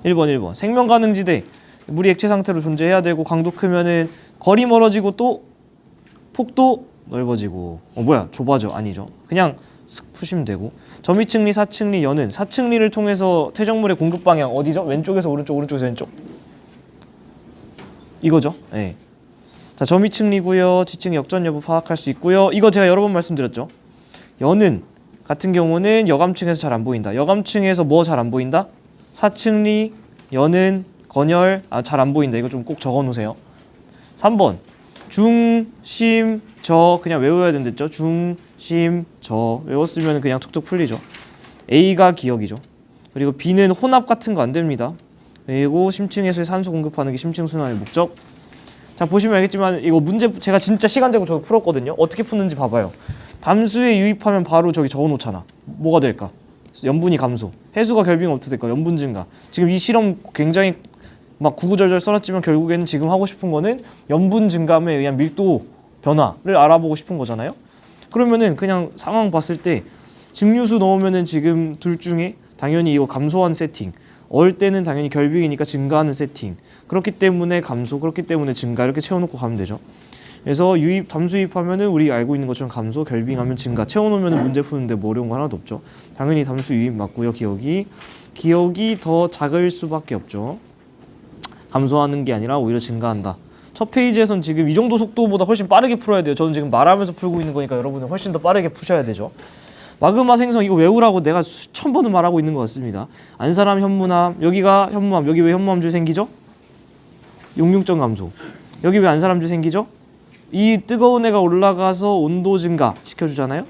1번 생명 가능지대 물이 액체 상태로 존재해야 되고 강도 크면은 거리 멀어지고 또 폭도 넓어지고 뭐야 좁아져 아니죠. 그냥 슥 푸시면 되고 점이층리 사층리 연은 사층리를 통해서 퇴적물의 공급 방향 어디죠? 왼쪽에서 오른쪽 오른쪽에서 왼쪽 이거죠. 네. 자 점이층리고요. 지층 역전 여부 파악할 수 있고요. 이거 제가 여러 번 말씀드렸죠. 연은 같은 경우는 여감층에서 잘 안 보인다. 여감층에서 뭐 잘 안 보인다? 사층리, 연은, 건열 잘 안 보인다. 이거 좀 꼭 적어 놓으세요. 3번 중, 심, 저 그냥 외워야 된댔죠. 중, 심, 저 외웠으면 그냥 툭툭 풀리죠. A가 기억이죠. 그리고 B는 혼합 같은 거 안 됩니다. 그리고 심층에서의 산소 공급하는 게 심층 순환의 목적. 자 보시면 알겠지만 이거 문제 제가 진짜 시간 재고 저거 풀었거든요. 어떻게 푸는지 봐봐요. 담수에 유입하면 바로 저기 적어 놓잖아. 뭐가 될까? 염분이 감소. 해수가 결빙 어떻게 될까? 염분 증가. 지금 이 실험 굉장히 막 구구절절 써놨지만 결국에는 지금 하고 싶은 거는 염분 증감에 의한 밀도 변화를 알아보고 싶은 거잖아요. 그러면은 그냥 상황 봤을 때 증류수 넣으면은 지금 둘 중에 당연히 이거 감소한 세팅, 얼 때는 당연히 결빙이니까 증가하는 세팅. 그렇기 때문에 감소, 그렇기 때문에 증가 이렇게 채워놓고 가면 되죠. 그래서 유입, 담수 유입하면은 우리 알고 있는 것처럼 감소, 결빙하면 증가. 채워놓으면 문제 푸는데 뭐 어려운 거 하나도 없죠. 당연히 담수 유입 맞고요. 기억이 더 작을 수밖에 없죠. 감소하는 게 아니라 오히려 증가한다. 첫 페이지에선 지금 이 정도 속도보다 훨씬 빠르게 풀어야 돼요. 저는 지금 말하면서 풀고 있는 거니까 여러분은 훨씬 더 빠르게 푸셔야 되죠. 마그마 생성 이거 외우라고 내가 수천 번을 말하고 있는 것 같습니다. 안사람 현무암 여기가 현무암 여기 왜 현무암줄 생기죠? 용융점 감소. 여기 왜 안사람줄 생기죠? 이 뜨거운 애가 올라가서 온도 증가 시켜주잖아요.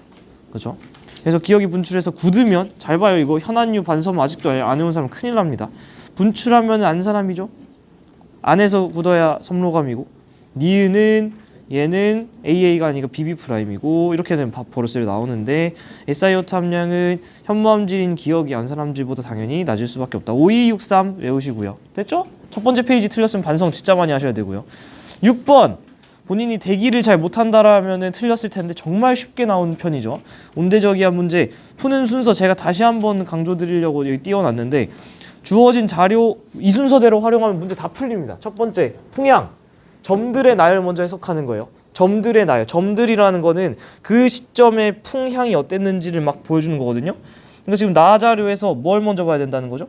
그렇죠? 그래서 기억이 분출해서 굳으면 잘 봐요. 이거 현안유 반섬 아직도 안 해온 사람 큰일 납니다. 분출하면 안사람이죠. 안에서 굳어야 섬로감이고 니은은 얘는 AA가 아니라 BB 프라임이고 이렇게 되면 버릇으로 나오는데 SiO2 함량은 현무암질인 기억이 안사람질보다 당연히 낮을 수밖에 없다. 5263 외우시고요. 됐죠? 첫 번째 페이지 틀렸으면 반성 진짜 많이 하셔야 되고요. 6번 본인이 대기를 잘 못한다라면 틀렸을 텐데 정말 쉽게 나온 편이죠. 온대저기압 문제 푸는 순서 제가 다시 한번 강조드리려고 여기 띄워놨는데 주어진 자료 이 순서대로 활용하면 문제 다 풀립니다. 첫 번째 풍향 점들의 나열 먼저 해석하는 거예요. 점들의 나열 점들이라는 거는 그 시점의 풍향이 어땠는지를 막 보여주는 거거든요. 그러니까 지금 나 자료에서 뭘 먼저 봐야 된다는 거죠?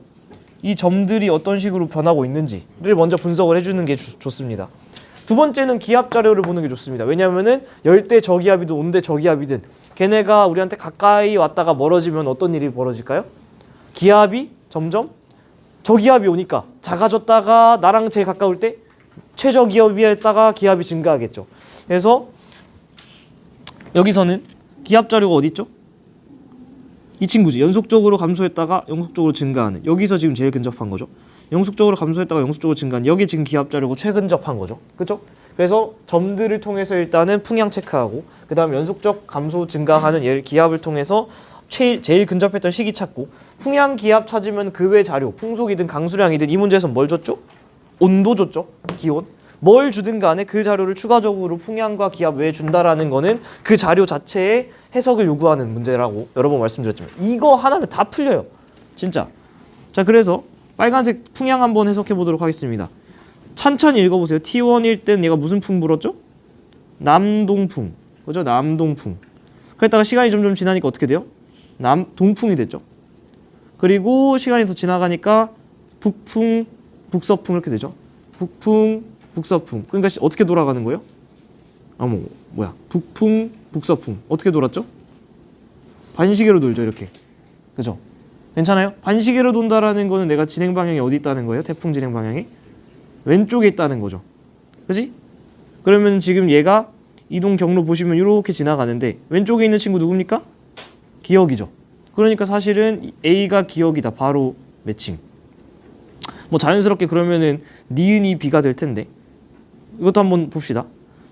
이 점들이 어떤 식으로 변하고 있는지를 먼저 분석을 해주는 게 좋습니다. 두 번째는 기압 자료를 보는 게 좋습니다. 왜냐하면은 열대 저기압이든 온대 저기압이든 걔네가 우리한테 가까이 왔다가 멀어지면 어떤 일이 벌어질까요? 기압이 점점 저기압이 오니까 작아졌다가 나랑 제일 가까울 때 최저기압이었다가 기압이 증가하겠죠. 그래서 여기서는 기압 자료가 어디 있죠? 이 친구지. 연속적으로 감소했다가 연속적으로 증가하는. 여기서 지금 제일 근접한 거죠. 연속적으로 감소했다가 연속적으로 증가하는. 여기 지금 기압 자료고 최근접한 거죠. 그렇죠? 그래서 점들을 통해서 일단은 풍향 체크하고 그 다음 연속적 감소 증가하는 얘를 기압을 통해서 제일 근접했던 시기 찾고 풍향 기압 찾으면 그 외 자료 풍속이든 강수량이든 이 문제에서 뭘 줬죠? 온도 줬죠. 기온. 뭘 주든 간에 그 자료를 추가적으로 풍향과 기압 외에 준다라는 거는 그 자료 자체의 해석을 요구하는 문제라고 여러 번 말씀드렸지만 이거 하나면 다 풀려요. 진짜. 자 그래서 빨간색 풍향 한번 해석해 보도록 하겠습니다. 천천히 읽어보세요. T1일 땐 얘가 무슨 풍 불었죠? 남동풍. 그죠? 남동풍. 그랬다가 시간이 점점 지나니까 어떻게 돼요? 남동풍이 됐죠. 그리고 시간이 더 지나가니까 북풍, 북서풍 이렇게 되죠. 북풍, 북서풍. 그러니까 어떻게 돌아가는 거예요? 북풍, 북서풍. 어떻게 돌았죠? 반시계로 돌죠, 이렇게. 그죠? 괜찮아요? 반시계로 돈다라는 거는 내가 진행 방향이 어디 있다는 거예요? 태풍 진행 방향이? 왼쪽에 있다는 거죠. 그지? 그러면 지금 얘가 이동 경로 보시면 이렇게 지나가는데 왼쪽에 있는 친구 누굽니까? 기억이죠. 그러니까 사실은 A가 기억이다. 바로 매칭. 뭐 자연스럽게 그러면은 니은이 B가 될 텐데 이것도 한번 봅시다.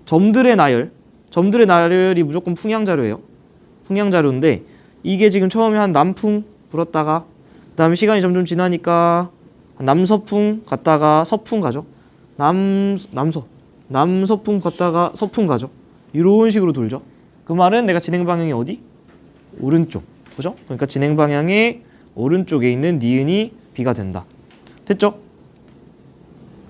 점들의 나열이 무조건 풍향 자료예요. 풍향 자료인데 이게 지금 처음에 한 남풍 불었다가 그다음에 시간이 점점 지나니까 남서풍 갔다가 서풍 가죠. 남서풍 갔다가 서풍 가죠. 이런 식으로 돌죠. 그 말은 내가 진행 방향이 어디? 오른쪽. 그죠? 그러니까 진행 방향에 오른쪽에 있는 니은이 B가 된다. 됐죠?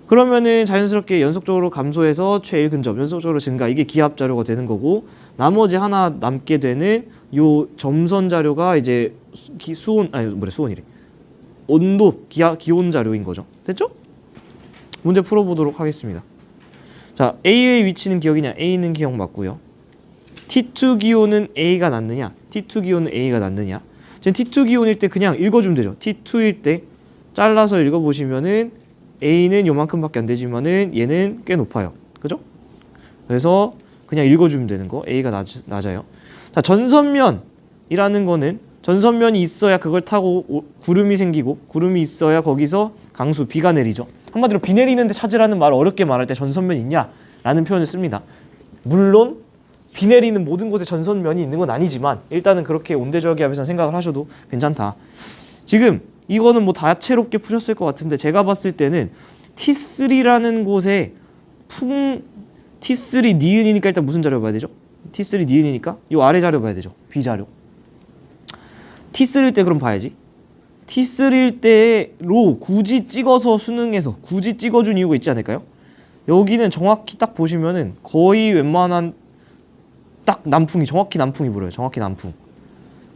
그러면은 자연스럽게 연속적으로 감소해서 최일 근접, 연속적으로 증가, 이게 기압 자료가 되는 거고, 나머지 하나 남게 되는 요 점선 자료가 이제 수온이래. 온도, 기온 자료인 거죠. 됐죠? 문제 풀어보도록 하겠습니다. 자, A의 위치는 기억이냐? A는 기억 맞고요. T2 기온은 A가 낫느냐? T2 기온은 A가 낫느냐? 지금 T2 기온일 때 그냥 읽어주면 되죠. T2일 때 잘라서 읽어보시면은 A는 요만큼밖에 안 되지만은 얘는 꽤 높아요. 그죠? 그래서 그냥 읽어주면 되는 거. A가 낮아요. 자, 전선면이라는 거는 전선면이 있어야 그걸 타고 구름이 생기고, 구름이 있어야 거기서 강수, 비가 내리죠. 한마디로 비 내리는데 찾으라는 말을 어렵게 말할 때 전선면 있냐? 라는 표현을 씁니다. 물론 비 내리는 모든 곳에 전선면이 있는 건 아니지만 일단은 그렇게 온대저기압에서 생각을 하셔도 괜찮다. 지금 이거는 뭐 다채롭게 푸셨을 것 같은데 제가 봤을 때는 T3라는 곳에 T3 니은이니까 일단 무슨 자료 봐야 되죠? T3 니은이니까 이 아래 자료 봐야 되죠. B 자료. T3일 때 그럼 봐야지. T3일 때로 굳이 찍어서 수능에서 굳이 찍어준 이유가 있지 않을까요? 여기는 정확히 딱 보시면은 거의 웬만한 딱 남풍이 정확히 남풍이 불어요. 정확히 남풍.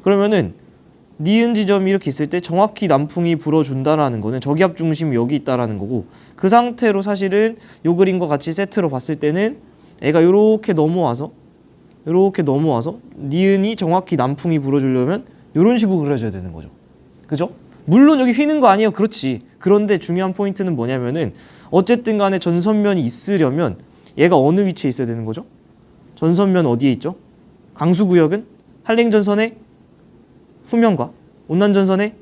그러면은 니은 지점이 이렇게 있을 때 정확히 남풍이 불어준다라는 거는 저기압 중심이 여기 있다라는 거고, 그 상태로 사실은 요 그림과 같이 세트로 봤을 때는 애가 이렇게 넘어와서 니은이 정확히 남풍이 불어주려면 이런 식으로 그려줘야 되는 거죠. 그죠? 물론 여기 휘는 거 아니에요. 그렇지. 그런데 중요한 포인트는 뭐냐면은 어쨌든 간에 전선면이 있으려면 얘가 어느 위치에 있어야 되는 거죠? 전선면 어디에 있죠? 강수구역은 한랭전선의 후면과 온난전선의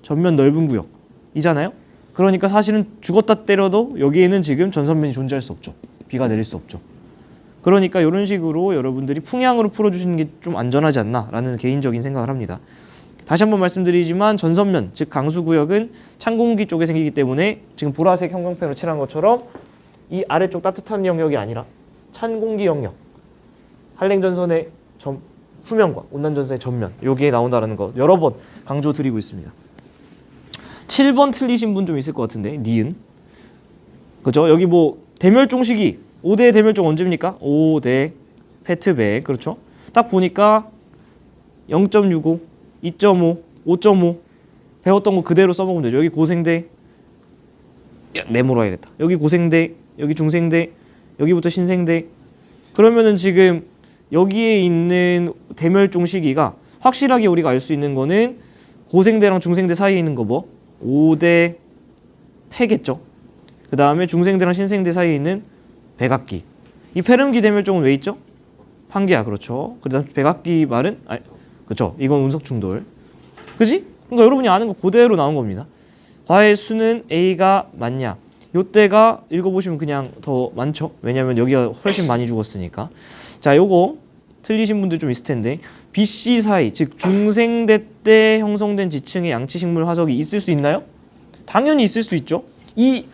전면 넓은 구역이잖아요. 그러니까 사실은 죽었다 때려도 여기에는 지금 전선면이 존재할 수 없죠. 비가 내릴 수 없죠. 그러니까 이런 식으로 여러분들이 풍향으로 풀어주시는 게 좀 안전하지 않나라는 개인적인 생각을 합니다. 다시 한번 말씀드리지만 전선면, 즉 강수구역은 찬 공기 쪽에 생기기 때문에 지금 보라색 형광펜으로 칠한 것처럼 이 아래쪽 따뜻한 영역이 아니라 찬 공기 영역, 한랭전선의 후면과 온난전선의 전면, 여기에 나온다는 거 여러 번 강조드리고 있습니다. 7번 틀리신 분 좀 있을 것 같은데, 니은. 그죠? 여기 뭐 대멸종 시기 5대 대멸종 언제입니까? 5대 페트백. 그렇죠? 딱 보니까 0.65, 2.5, 5.5 배웠던 거 그대로 써먹으면 되죠. 여기 고생대, 네모로 해야겠다. 여기 고생대, 여기 중생대, 여기부터 신생대. 그러면은 지금 여기에 있는 대멸종 시기가 확실하게 우리가 알 수 있는 거는 고생대랑 중생대 사이에 있는 거 뭐? 5대 폐겠죠. 그 다음에 중생대랑 신생대 사이에 있는 백악기. 이 페름기 대멸종은 왜 있죠? 판기야. 그렇죠. 그 다음 백악기 말은 그렇죠. 이건 운석충돌. 그지? 그러니까 여러분이 아는 거 그대로 나온 겁니다. 과의 수는 A가 맞냐? 요때가 읽어보시면 그냥 더 많죠. 왜냐면 여기가 훨씬 많이 죽었으니까. 자, 요거 틀리신 분들 좀 있을 텐데, BC 사이, 즉 중생대 때 형성된 지층의 양치식물 화석이 있을 수 있나요? 당연히 있을 수 있죠. 이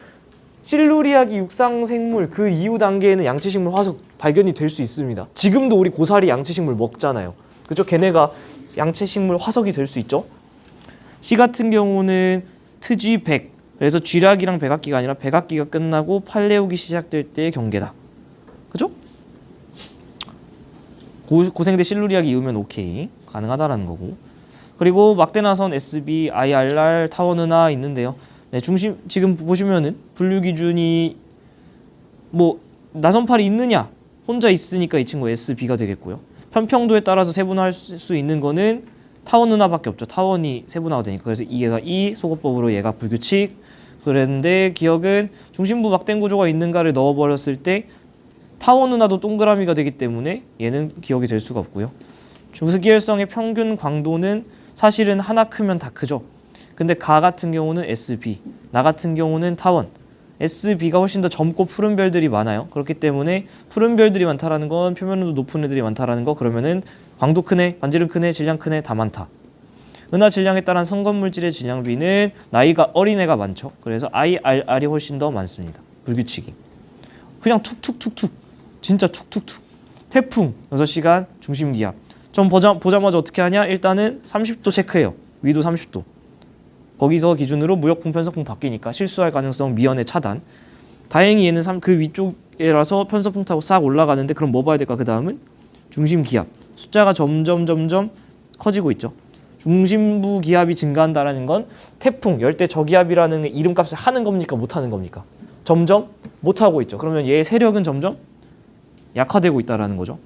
실루리아기 육상생물 그 이후 단계에는 양치식물 화석 발견이 될 수 있습니다. 지금도 우리 고사리 양치식물 먹잖아요. 그죠? 걔네가 양치식물 화석이 될 수 있죠. C 같은 경우는 트쥐 100, 그래서 쥐락이랑 백악기가 아니라 백악기가 끝나고 팔레오기 시작될 때의 경계다. 그죠? 고생대 실루리아기 이으면 오케이, 가능하다라는 거고. 그리고 막대나선 SB, IRR, 타원은하 있는데요. 네, 중심 지금 보시면은 분류 기준이 뭐 나선팔이 있느냐, 혼자 있으니까 이 친구 SB가 되겠고요. 편평도에 따라서 세분화할 수 있는 거는 타원은하밖에 없죠. 타원이 세분화가 되니까. 그래서 얘가 이 소거법으로 얘가 불규칙. 그랬는데 기억은 중심부 막대인 구조가 있는가를 넣어버렸을 때 타원은하도 동그라미가 되기 때문에 얘는 기억이 될 수가 없고요. 주스기혈성의 평균 광도는 사실은 하나 크면 다 크죠. 근데 가 같은 경우는 SB, 나 같은 경우는 타원. SB가 훨씬 더 젊고 푸른 별들이 많아요. 그렇기 때문에 푸른 별들이 많다라는 건 표면온도 높은 애들이 많다라는 거. 그러면은 광도 크네, 반지름 크네, 질량 크네, 다 많다. 은하 질량에 따른 성건물질의 질량비는 나이가 어린 애가 많죠. 그래서 IRR이 훨씬 더 많습니다. 불규칙이. 그냥 툭툭툭툭. 진짜 툭툭툭. 태풍 6시간 중심기압. 좀 보자마자 어떻게 하냐? 일단은 30도 체크해요. 위도 30도. 거기서 기준으로 무역풍, 편서풍 바뀌니까 실수할 가능성 미연에 차단. 다행히 얘는 그 위쪽이라서 편서풍 타고 싹 올라가는데 그럼 뭐 봐야 될까? 그 다음은 중심 기압. 숫자가 점점 커지고 있죠. 중심부 기압이 증가한다라는 건 태풍, 열대 저기압이라는 이름값을 하는 겁니까? 못하는 겁니까? 점점 못하고 있죠. 그러면 얘의 세력은 점점 약화되고 있다라는 거죠.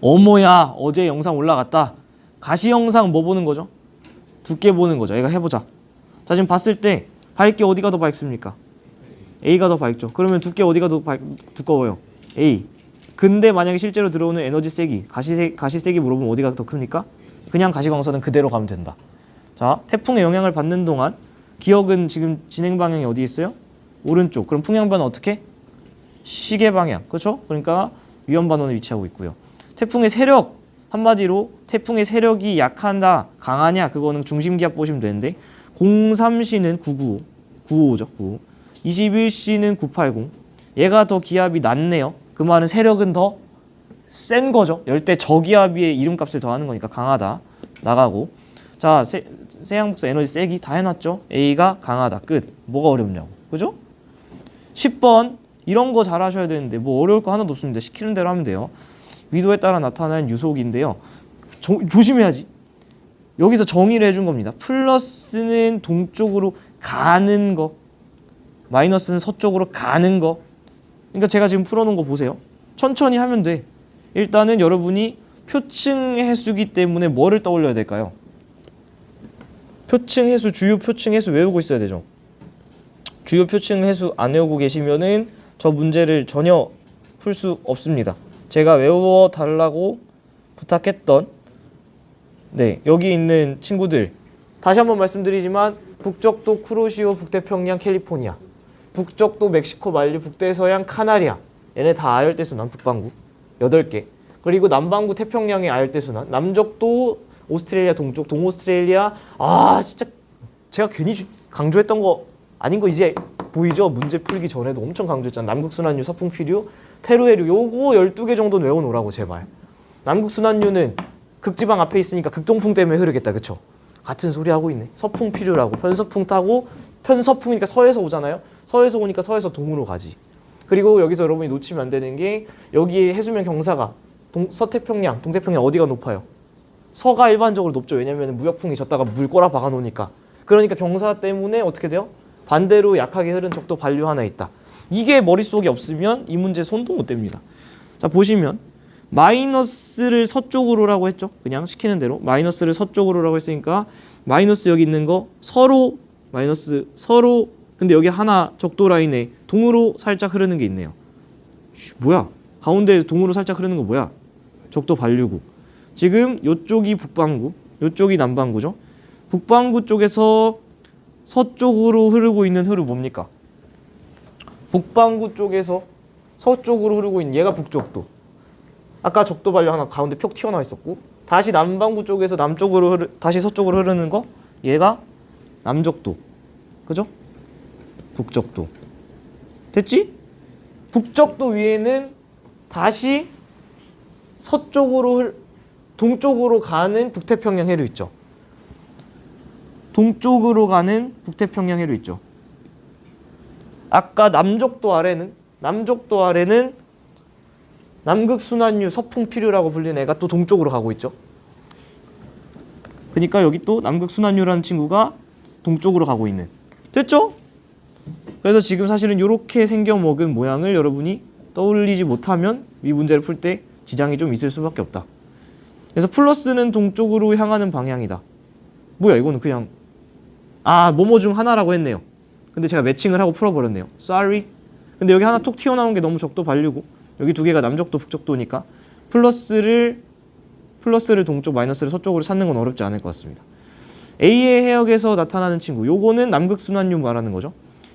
어머야, 어제 영상 올라갔다. 가시 영상 뭐 보는 거죠? 두께 보는 거죠. 얘가 해보자. 자, 지금 봤을 때 밝기 어디가 더 밝습니까? A가 더 밝죠. 그러면 두께 어디가 더 두꺼워요? A. 근데 만약에 실제로 들어오는 에너지 세기, 가시 세기 물어보면 어디가 더 큽니까? 그냥 가시광선은 그대로 가면 된다. 자, 태풍의 영향을 받는 동안 기억은 지금 진행 방향이 어디 있어요? 오른쪽. 그럼 풍향반은 어떻게? 시계 방향. 그렇죠? 그러니까 위험반원에 위치하고 있고요. 태풍의 세력, 한마디로 태풍의 세력이 약한다, 강하냐, 그거는 중심기압 보시면 되는데 03C는 995, 955죠. 955. 21C는 980. 얘가 더 기압이 낮네요. 그 말은 세력은 더 센 거죠. 열대 저기압의 이름값을 더하는 거니까 강하다. 나가고. 자, 세양복사 에너지 세기 다 해놨죠. A가 강하다. 끝. 뭐가 어렵냐고. 그죠? 10번 이런 거 잘 하셔야 되는데 뭐 어려울 거 하나도 없습니다. 시키는 대로 하면 돼요. 위도에 따라 나타나는 유속인데요. 조심해야지. 여기서 정의를 해준 겁니다. 플러스는 동쪽으로 가는 거, 마이너스는 서쪽으로 가는 거. 그러니까 제가 지금 풀어놓은 거 보세요. 천천히 하면 돼. 일단은 여러분이 표층 해수기 때문에 뭐를 떠올려야 될까요? 표층 해수, 주요 표층 해수 외우고 있어야 되죠. 주요 표층 해수 안 외우고 계시면은 저 문제를 전혀 풀 수 없습니다. 제가 외워 달라고 부탁했던 여기 있는 친구들 다시 한번 말씀드리지만 북적도 쿠로시오, 북태평양 캘리포니아, 북적도 멕시코 만류, 북대서양 카나리아, 얘네 다 아열대순환 북반구 8개. 그리고 남반구 태평양의 아열대순환, 남적도 오스트레일리아 동쪽, 동오스트레일리아. 아 진짜 제가 괜히 강조했던 거 아닌 거 이제 보이죠? 문제 풀기 전에도 엄청 강조했잖아. 남극순환류, 서풍피류, 페루해류. 요거 12개 정도는 외워놓으라고 제발. 남극순환류는 극지방 앞에 있으니까 극동풍 때문에 흐르겠다. 그쵸? 같은 소리 하고 있네. 서풍피류라고. 편서풍 타고, 편서풍이니까 서에서 오잖아요. 서에서 오니까 서에서 동으로 가지. 그리고 여기서 여러분이 놓치면 안 되는 게 여기에 해수면 경사가 서태평양, 동태평양 어디가 높아요? 서가 일반적으로 높죠. 왜냐면 무역풍이 졌다가 물 꼬라 박아 놓으니까. 그러니까 경사 때문에 어떻게 돼요? 반대로 약하게 흐른 적도 반류 하나 있다. 이게 머릿속에 없으면 이 문제 손도 못 댑니다. 자, 보시면 마이너스를 서쪽으로라고 했죠. 그냥 시키는 대로 마이너스를 서쪽으로라고 했으니까 마이너스 여기 있는 거 서로 마이너스 서로. 근데 여기 하나 적도 라인에 동으로 살짝 흐르는 게 있네요. 뭐야? 가운데 동으로 살짝 흐르는 거 뭐야? 적도 반류구. 지금 요쪽이 북반구, 요쪽이 남반구죠. 북반구 쪽에서 서쪽으로 흐르고 있는 흐름 뭡니까? 북반구 쪽에서 서쪽으로 흐르고 있는 얘가 북적도. 아까 적도 반류 하나 가운데 표 튀어나와 있었고, 다시 남반구 쪽에서 남쪽으로 다시 서쪽으로 흐르는 거 얘가 남적도. 그죠? 북적도. 됐지? 북적도 위에는 다시 서쪽으로 동쪽으로 가는 북태평양 해류 있죠. 동쪽으로 가는 북태평양 해류 있죠. 아까 남적도 아래는 남극순환류, 서풍피류라고 불리는 애가 또 동쪽으로 가고 있죠. 그러니까 여기 또 남극순환류라는 친구가 동쪽으로 가고 있는. 됐죠? 그래서 지금 사실은 이렇게 생겨먹은 모양을 여러분이 떠올리지 못하면 이 문제를 풀 때 지장이 좀 있을 수밖에 없다. 그래서 플러스는 동쪽으로 향하는 방향이다. 뭐야 이거는 그냥 뭐뭐 중 하나라고 했네요. 근데 제가 매칭을 하고 풀어버렸네요. Sorry. 근데 여기 하나 톡 튀어나온 게 너무 적도 반류고 여기 두 개가 남적도 북적도니까 플러스를 동쪽 마이너스를 서쪽으로 찾는 건 어렵지 않을 것 같습니다. A의 해역에서 나타나는 친구 요거는 남극순환류 말하는 거죠.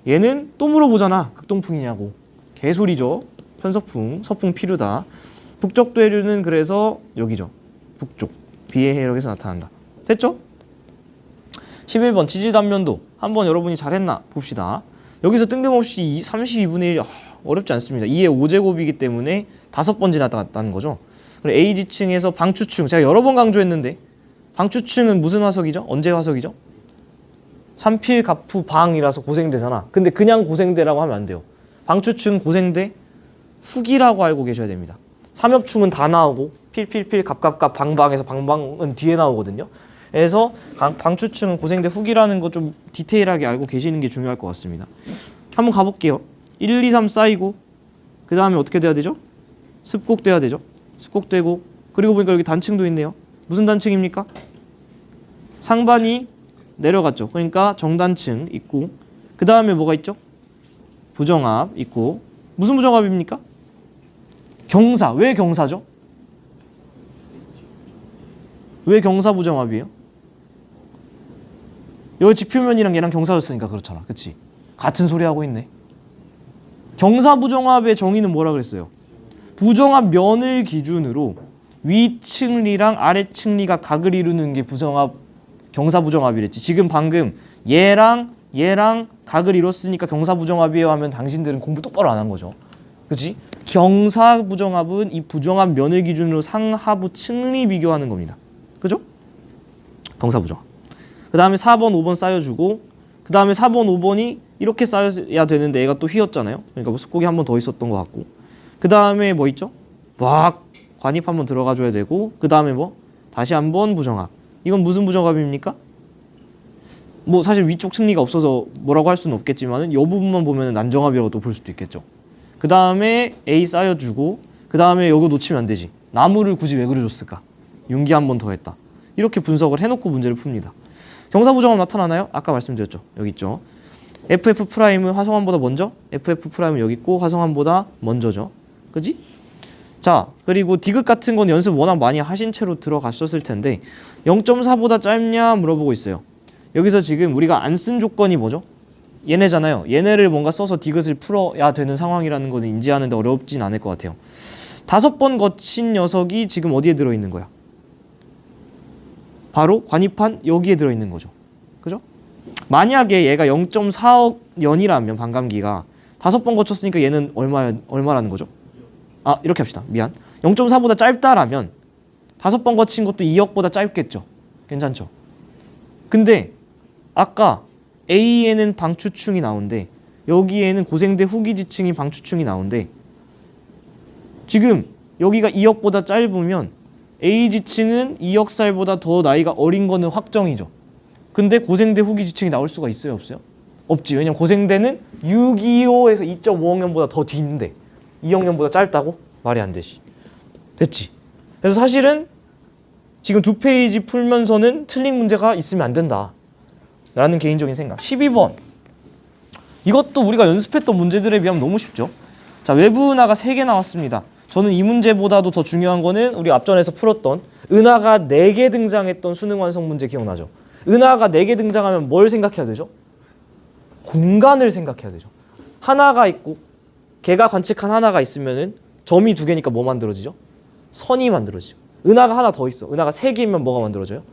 얘는 또 물어보잖아. 극동풍이냐고. 개소리죠. 편서풍, 서풍 피류다. 북적도 해류는 그래서 여기죠. 북쪽. B의 해역에서 나타난다. 됐죠? 11번 지질 단면도 한번 여러분이 잘했나 봅시다. 여기서 뜬금없이 32분의 1 어렵지 않습니다. 2의 5제곱이기 때문에 5번 지나갔다는 거죠. 그리고 A지층에서 방추층 제가 여러 번 강조했는데 방추층은 무슨 화석이죠? 언제 화석이죠? 삼필갑후방이라서 고생대잖아. 근데 그냥 고생대라고 하면 안 돼요. 방추충 고생대 후기라고 알고 계셔야 됩니다. 삼엽충은 다 나오고 필필필 갑갑갑 방방에서 방방은 뒤에 나오거든요. 그래서 방추충은 고생대 후기라는 거 좀 디테일하게 알고 계시는 게 중요할 것 같습니다. 한번 가볼게요. 1, 2, 3 쌓이고 그 다음에 어떻게 돼야 되죠? 습곡돼야 되죠. 습곡되고 그리고 보니까 여기 단층도 있네요. 무슨 단층입니까? 상반이 내려갔죠. 그러니까 정단층 있고 그 다음에 뭐가 있죠? 부정합 있고 무슨 부정합입니까? 경사. 왜 경사죠? 왜 경사 부정합이에요? 여기 지표면이랑 얘랑 경사였으니까 그렇잖아. 그치? 같은 소리 하고 있네. 경사 부정합의 정의는 뭐라 그랬어요? 부정합 면을 기준으로 위층리랑 아래층리가 각을 이루는 게 부정합 경사 부정합이랬지. 지금 방금 얘랑 각을 이뤘으니까 경사 부정합이에요 하면 당신들은 공부 똑바로 안 한 거죠. 그치? 경사 부정합은 이 부정합 면을 기준으로 상하부 층리 비교하는 겁니다. 그죠? 경사 부정합. 그 다음에 4번, 5번 쌓여주고 그 다음에 4번, 5번이 이렇게 쌓여야 되는데 얘가 또 휘었잖아요. 그러니까 습곡이 한 번 더 있었던 것 같고 그 다음에 뭐 있죠? 막 관입 한번 들어가 줘야 되고 그 다음에 뭐? 다시 한번 부정합. 이건 무슨 부정합입니까? 뭐 사실 위쪽 층리가 없어서 뭐라고 할 수는 없겠지만은 이 부분만 보면 난정합이라고 또 볼 수도 있겠죠. 그 다음에 A 쌓여주고 그 다음에 여기 놓치면 안 되지. 나무를 굳이 왜 그려줬을까? 융기 한 번 더 했다. 이렇게 분석을 해놓고 문제를 풉니다. 경사 부정합 나타나나요? 아까 말씀드렸죠. 여기 있죠. FF 프라임은 화성함보다 먼저, FF 프라임은 여기 있고 화성함보다 먼저죠. 그지? 자, 그리고 디귿 같은 건 연습 워낙 많이 하신 채로 들어가셨을 텐데 0.4보다 짧냐 물어보고 있어요. 여기서 지금 우리가 안 쓴 조건이 뭐죠? 얘네잖아요. 얘네를 뭔가 써서 디귿을 풀어야 되는 상황이라는 거는 인지하는데 어렵진 않을 것 같아요. 5번 거친 녀석이 지금 어디에 들어있는 거야? 바로 관입한 여기에 들어있는 거죠. 그죠? 만약에 얘가 0.4억 년이라면 반감기가 5번 거쳤으니까 얘는 얼마라는 거죠? 아, 이렇게 합시다. 미안. 0.4보다 짧다라면 5번 거친 것도 2억보다 짧겠죠. 괜찮죠? 근데 아까 A에는 방추충이 나오는데 여기에는 고생대 후기지층이 방추충이 나오는데 지금 여기가 2억보다 짧으면 A지층은 2억 살보다 더 나이가 어린 거는 확정이죠. 근데 고생대 후기지층이 나올 수가 있어요? 없어요? 없지. 왜냐면 고생대는 625에서 2.5억년보다 더 뒤인데 2억년보다 짧다고? 말이 안 되지. 됐지? 그래서 사실은 지금 2페이지 풀면서는 틀린 문제가 있으면 안 된다 라는 개인적인 생각. 12번 이것도 우리가 연습했던 문제들에 비하면 너무 쉽죠. 자, 외부 은하가 3개 나왔습니다. 저는 이 문제보다도 더 중요한 거는 우리 앞전에서 풀었던 은하가 4개 등장했던 수능 완성 문제 기억나죠? 은하가 4개 등장하면 뭘 생각해야 되죠? 공간을 생각해야 되죠. 하나가 있고 걔가 관측한 하나가 있으면은 점이 2개니까 뭐 만들어지죠? 선이 만들어지죠. 은하가 하나 더 있어. 은하가 3개이면 뭐가 만들어져요?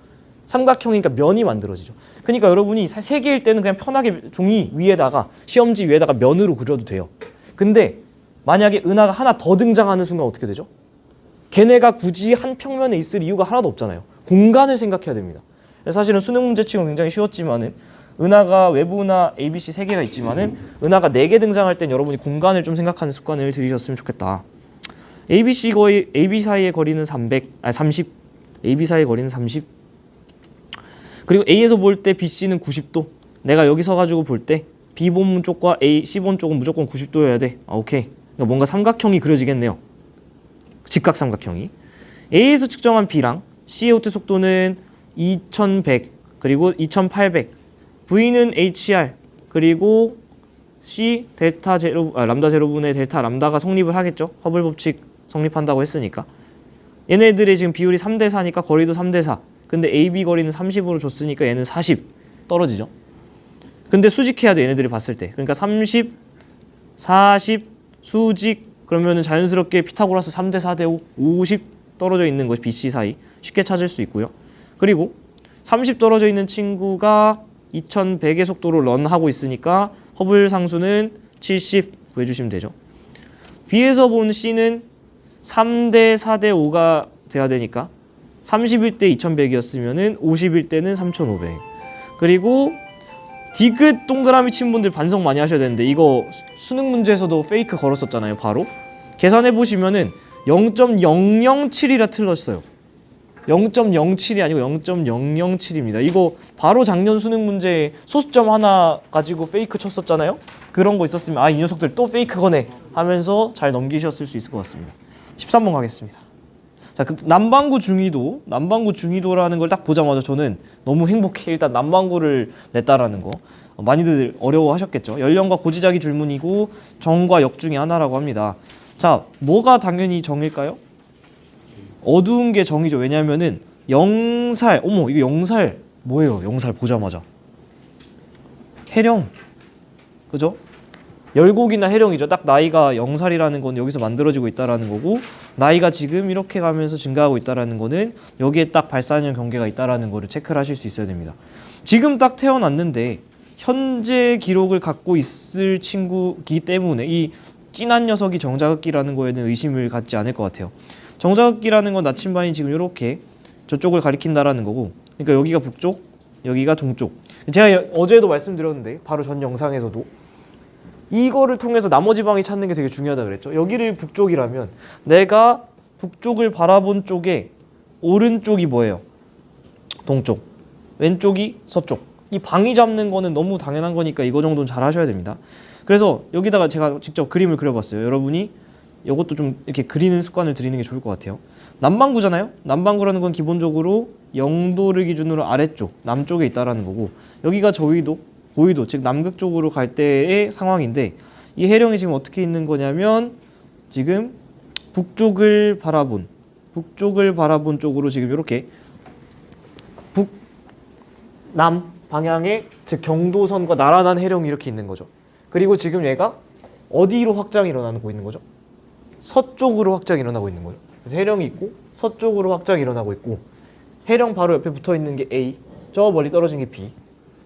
삼각형이니까 면이 만들어지죠. 그러니까 여러분이 3개일 때는 그냥 편하게 종이 위에다가 시험지 위에다가 면으로 그려도 돼요. 근데 만약에 은하가 하나 더 등장하는 순간 어떻게 되죠? 걔네가 굳이 한 평면에 있을 이유가 하나도 없잖아요. 공간을 생각해야 됩니다. 사실은 수능 문제 치고 굉장히 쉬웠지만은 은하가 외부 은하 ABC 3개가 있지만은 은하가 4개 등장할 땐 여러분이 공간을 좀 생각하는 습관을 들이셨으면 좋겠다. AB 사이의 거리는 30. AB 사이의 거리는 30. 그리고 A에서 볼 때 BC는 90도. 내가 여기 서가지고 볼 때 B 본문 쪽과 A, C 본 쪽은 무조건 90도여야 돼. 아, 오케이. 그러니까 뭔가 삼각형이 그려지겠네요. 직각 삼각형이. A에서 측정한 B랑 C의 호트 속도는 2100 그리고 2800. V는 HR 그리고 C 델타 제로 람다 제로분의 델타 람다가 성립을 하겠죠. 허블 법칙 성립한다고 했으니까. 얘네들의 지금 비율이 3대 4니까 거리도 3대 4. 근데 AB 거리는 30으로 줬으니까 얘는 40 떨어지죠. 근데 수직해야 돼 얘네들이 봤을 때. 그러니까 30, 40 수직 그러면은 자연스럽게 피타고라스 3대 4대 5, 50 떨어져 있는 것이 BC 사이 쉽게 찾을 수 있고요. 그리고 30 떨어져 있는 친구가 2100의 속도로 런하고 있으니까 허블 상수는 70 구해주시면 되죠. B에서 본 C는 3대 4대 5가 돼야 되니까 31대 2100이었으면 51대는 3500. 그리고 디귿 동그라미 친 분들 반성 많이 하셔야 되는데 이거 수능 문제에서도 페이크 걸었었잖아요. 바로 계산해 보시면은 0.007이라 틀렸어요. 0.07이 아니고 0.007입니다. 이거 바로 작년 수능 문제 소수점 하나 가지고 페이크 쳤었잖아요. 그런 거 있었으면 아, 이 녀석들 또 페이크 거네 하면서 잘 넘기셨을 수 있을 것 같습니다. 13번 가겠습니다. 자, 그 남방구 중위도라는 걸 딱 보자마자 저는 너무 행복해. 일단 남방구를 냈다라는 거. 많이들 어려워하셨겠죠. 연령과 고지자기 줄문이고 정과 역 중에 하나라고 합니다. 자, 뭐가 당연히 정일까요? 어두운 게 정이죠. 왜냐하면은 영살, 어머 이거 영살 뭐예요? 영살 보자마자 해령, 그죠? 열곡이나 해령이죠. 딱 나이가 영살이라는 건 여기서 만들어지고 있다라는 거고 나이가 지금 이렇게 가면서 증가하고 있다라는 거는 여기에 딱 발사년 경계가 있다라는 거를 체크를 하실 수 있어야 됩니다. 지금 딱 태어났는데 현재 기록을 갖고 있을 친구이기 때문에 이 찐한 녀석이 정자극기라는 거에는 의심을 갖지 않을 것 같아요. 정자극기라는 건 나침반이 지금 이렇게 저쪽을 가리킨다라는 거고, 그러니까 여기가 북쪽, 여기가 동쪽. 제가 어제도 말씀드렸는데 바로 전 영상에서도 이거를 통해서 나머지방이 찾는 게 되게 중요하다 그랬죠. 여기를 북쪽이라면 내가 북쪽을 바라본 쪽에 오른쪽이 뭐예요? 동쪽, 왼쪽이 서쪽. 이 방이 잡는 거는 너무 당연한 거니까 이거 정도는 잘 하셔야 됩니다. 그래서 여기다가 제가 직접 그림을 그려봤어요. 여러분이 이것도 좀 이렇게 그리는 습관을 들이는 게 좋을 것 같아요. 남반구잖아요. 남반구라는 건 기본적으로 영도를 기준으로 아래쪽, 남쪽에 있다라는 거고 여기가 저위도, 고위도, 즉 남극 쪽으로 갈 때의 상황인데 이 해령이 지금 어떻게 있는 거냐면 지금 북쪽을 바라본 쪽으로 지금 이렇게 북남 방향에 즉 경도선과 나란한 해령이 이렇게 있는 거죠. 그리고 지금 얘가 어디로 확장이 일어나고 있는 거죠? 서쪽으로 확장이 일어나고 있는 거죠. 그래서 해령이 있고 서쪽으로 확장이 일어나고 있고 해령 바로 옆에 붙어 있는 게 A, 저 멀리 떨어진 게 B,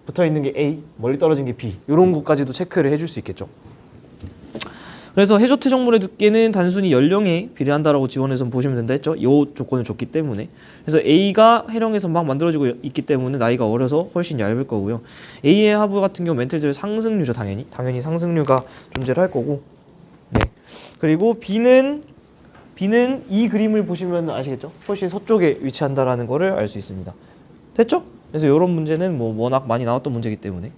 붙어 있는 게 A, 멀리 떨어진 게 B 이런 것까지도 체크를 해줄 수 있겠죠. 그래서 해저 퇴적물의 두께는 단순히 연령에 비례한다라고 지원해서 보시면 된다 했죠. 이 조건을 줬기 때문에. 그래서 A가 해령에서 막 만들어지고 있기 때문에 나이가 어려서 훨씬 얇을 거고요. A의 하부 같은 경우 멘틀들 상승류죠. 당연히 상승류가 존재를 할 거고. 네. 그리고 B는 이 그림을 보시면 아시겠죠? 훨씬 서쪽에 위치한다라는 거를 알 수 있습니다. 됐죠? 그래서 이런 문제는 뭐 워낙 많이 나왔던 문제이기 때문에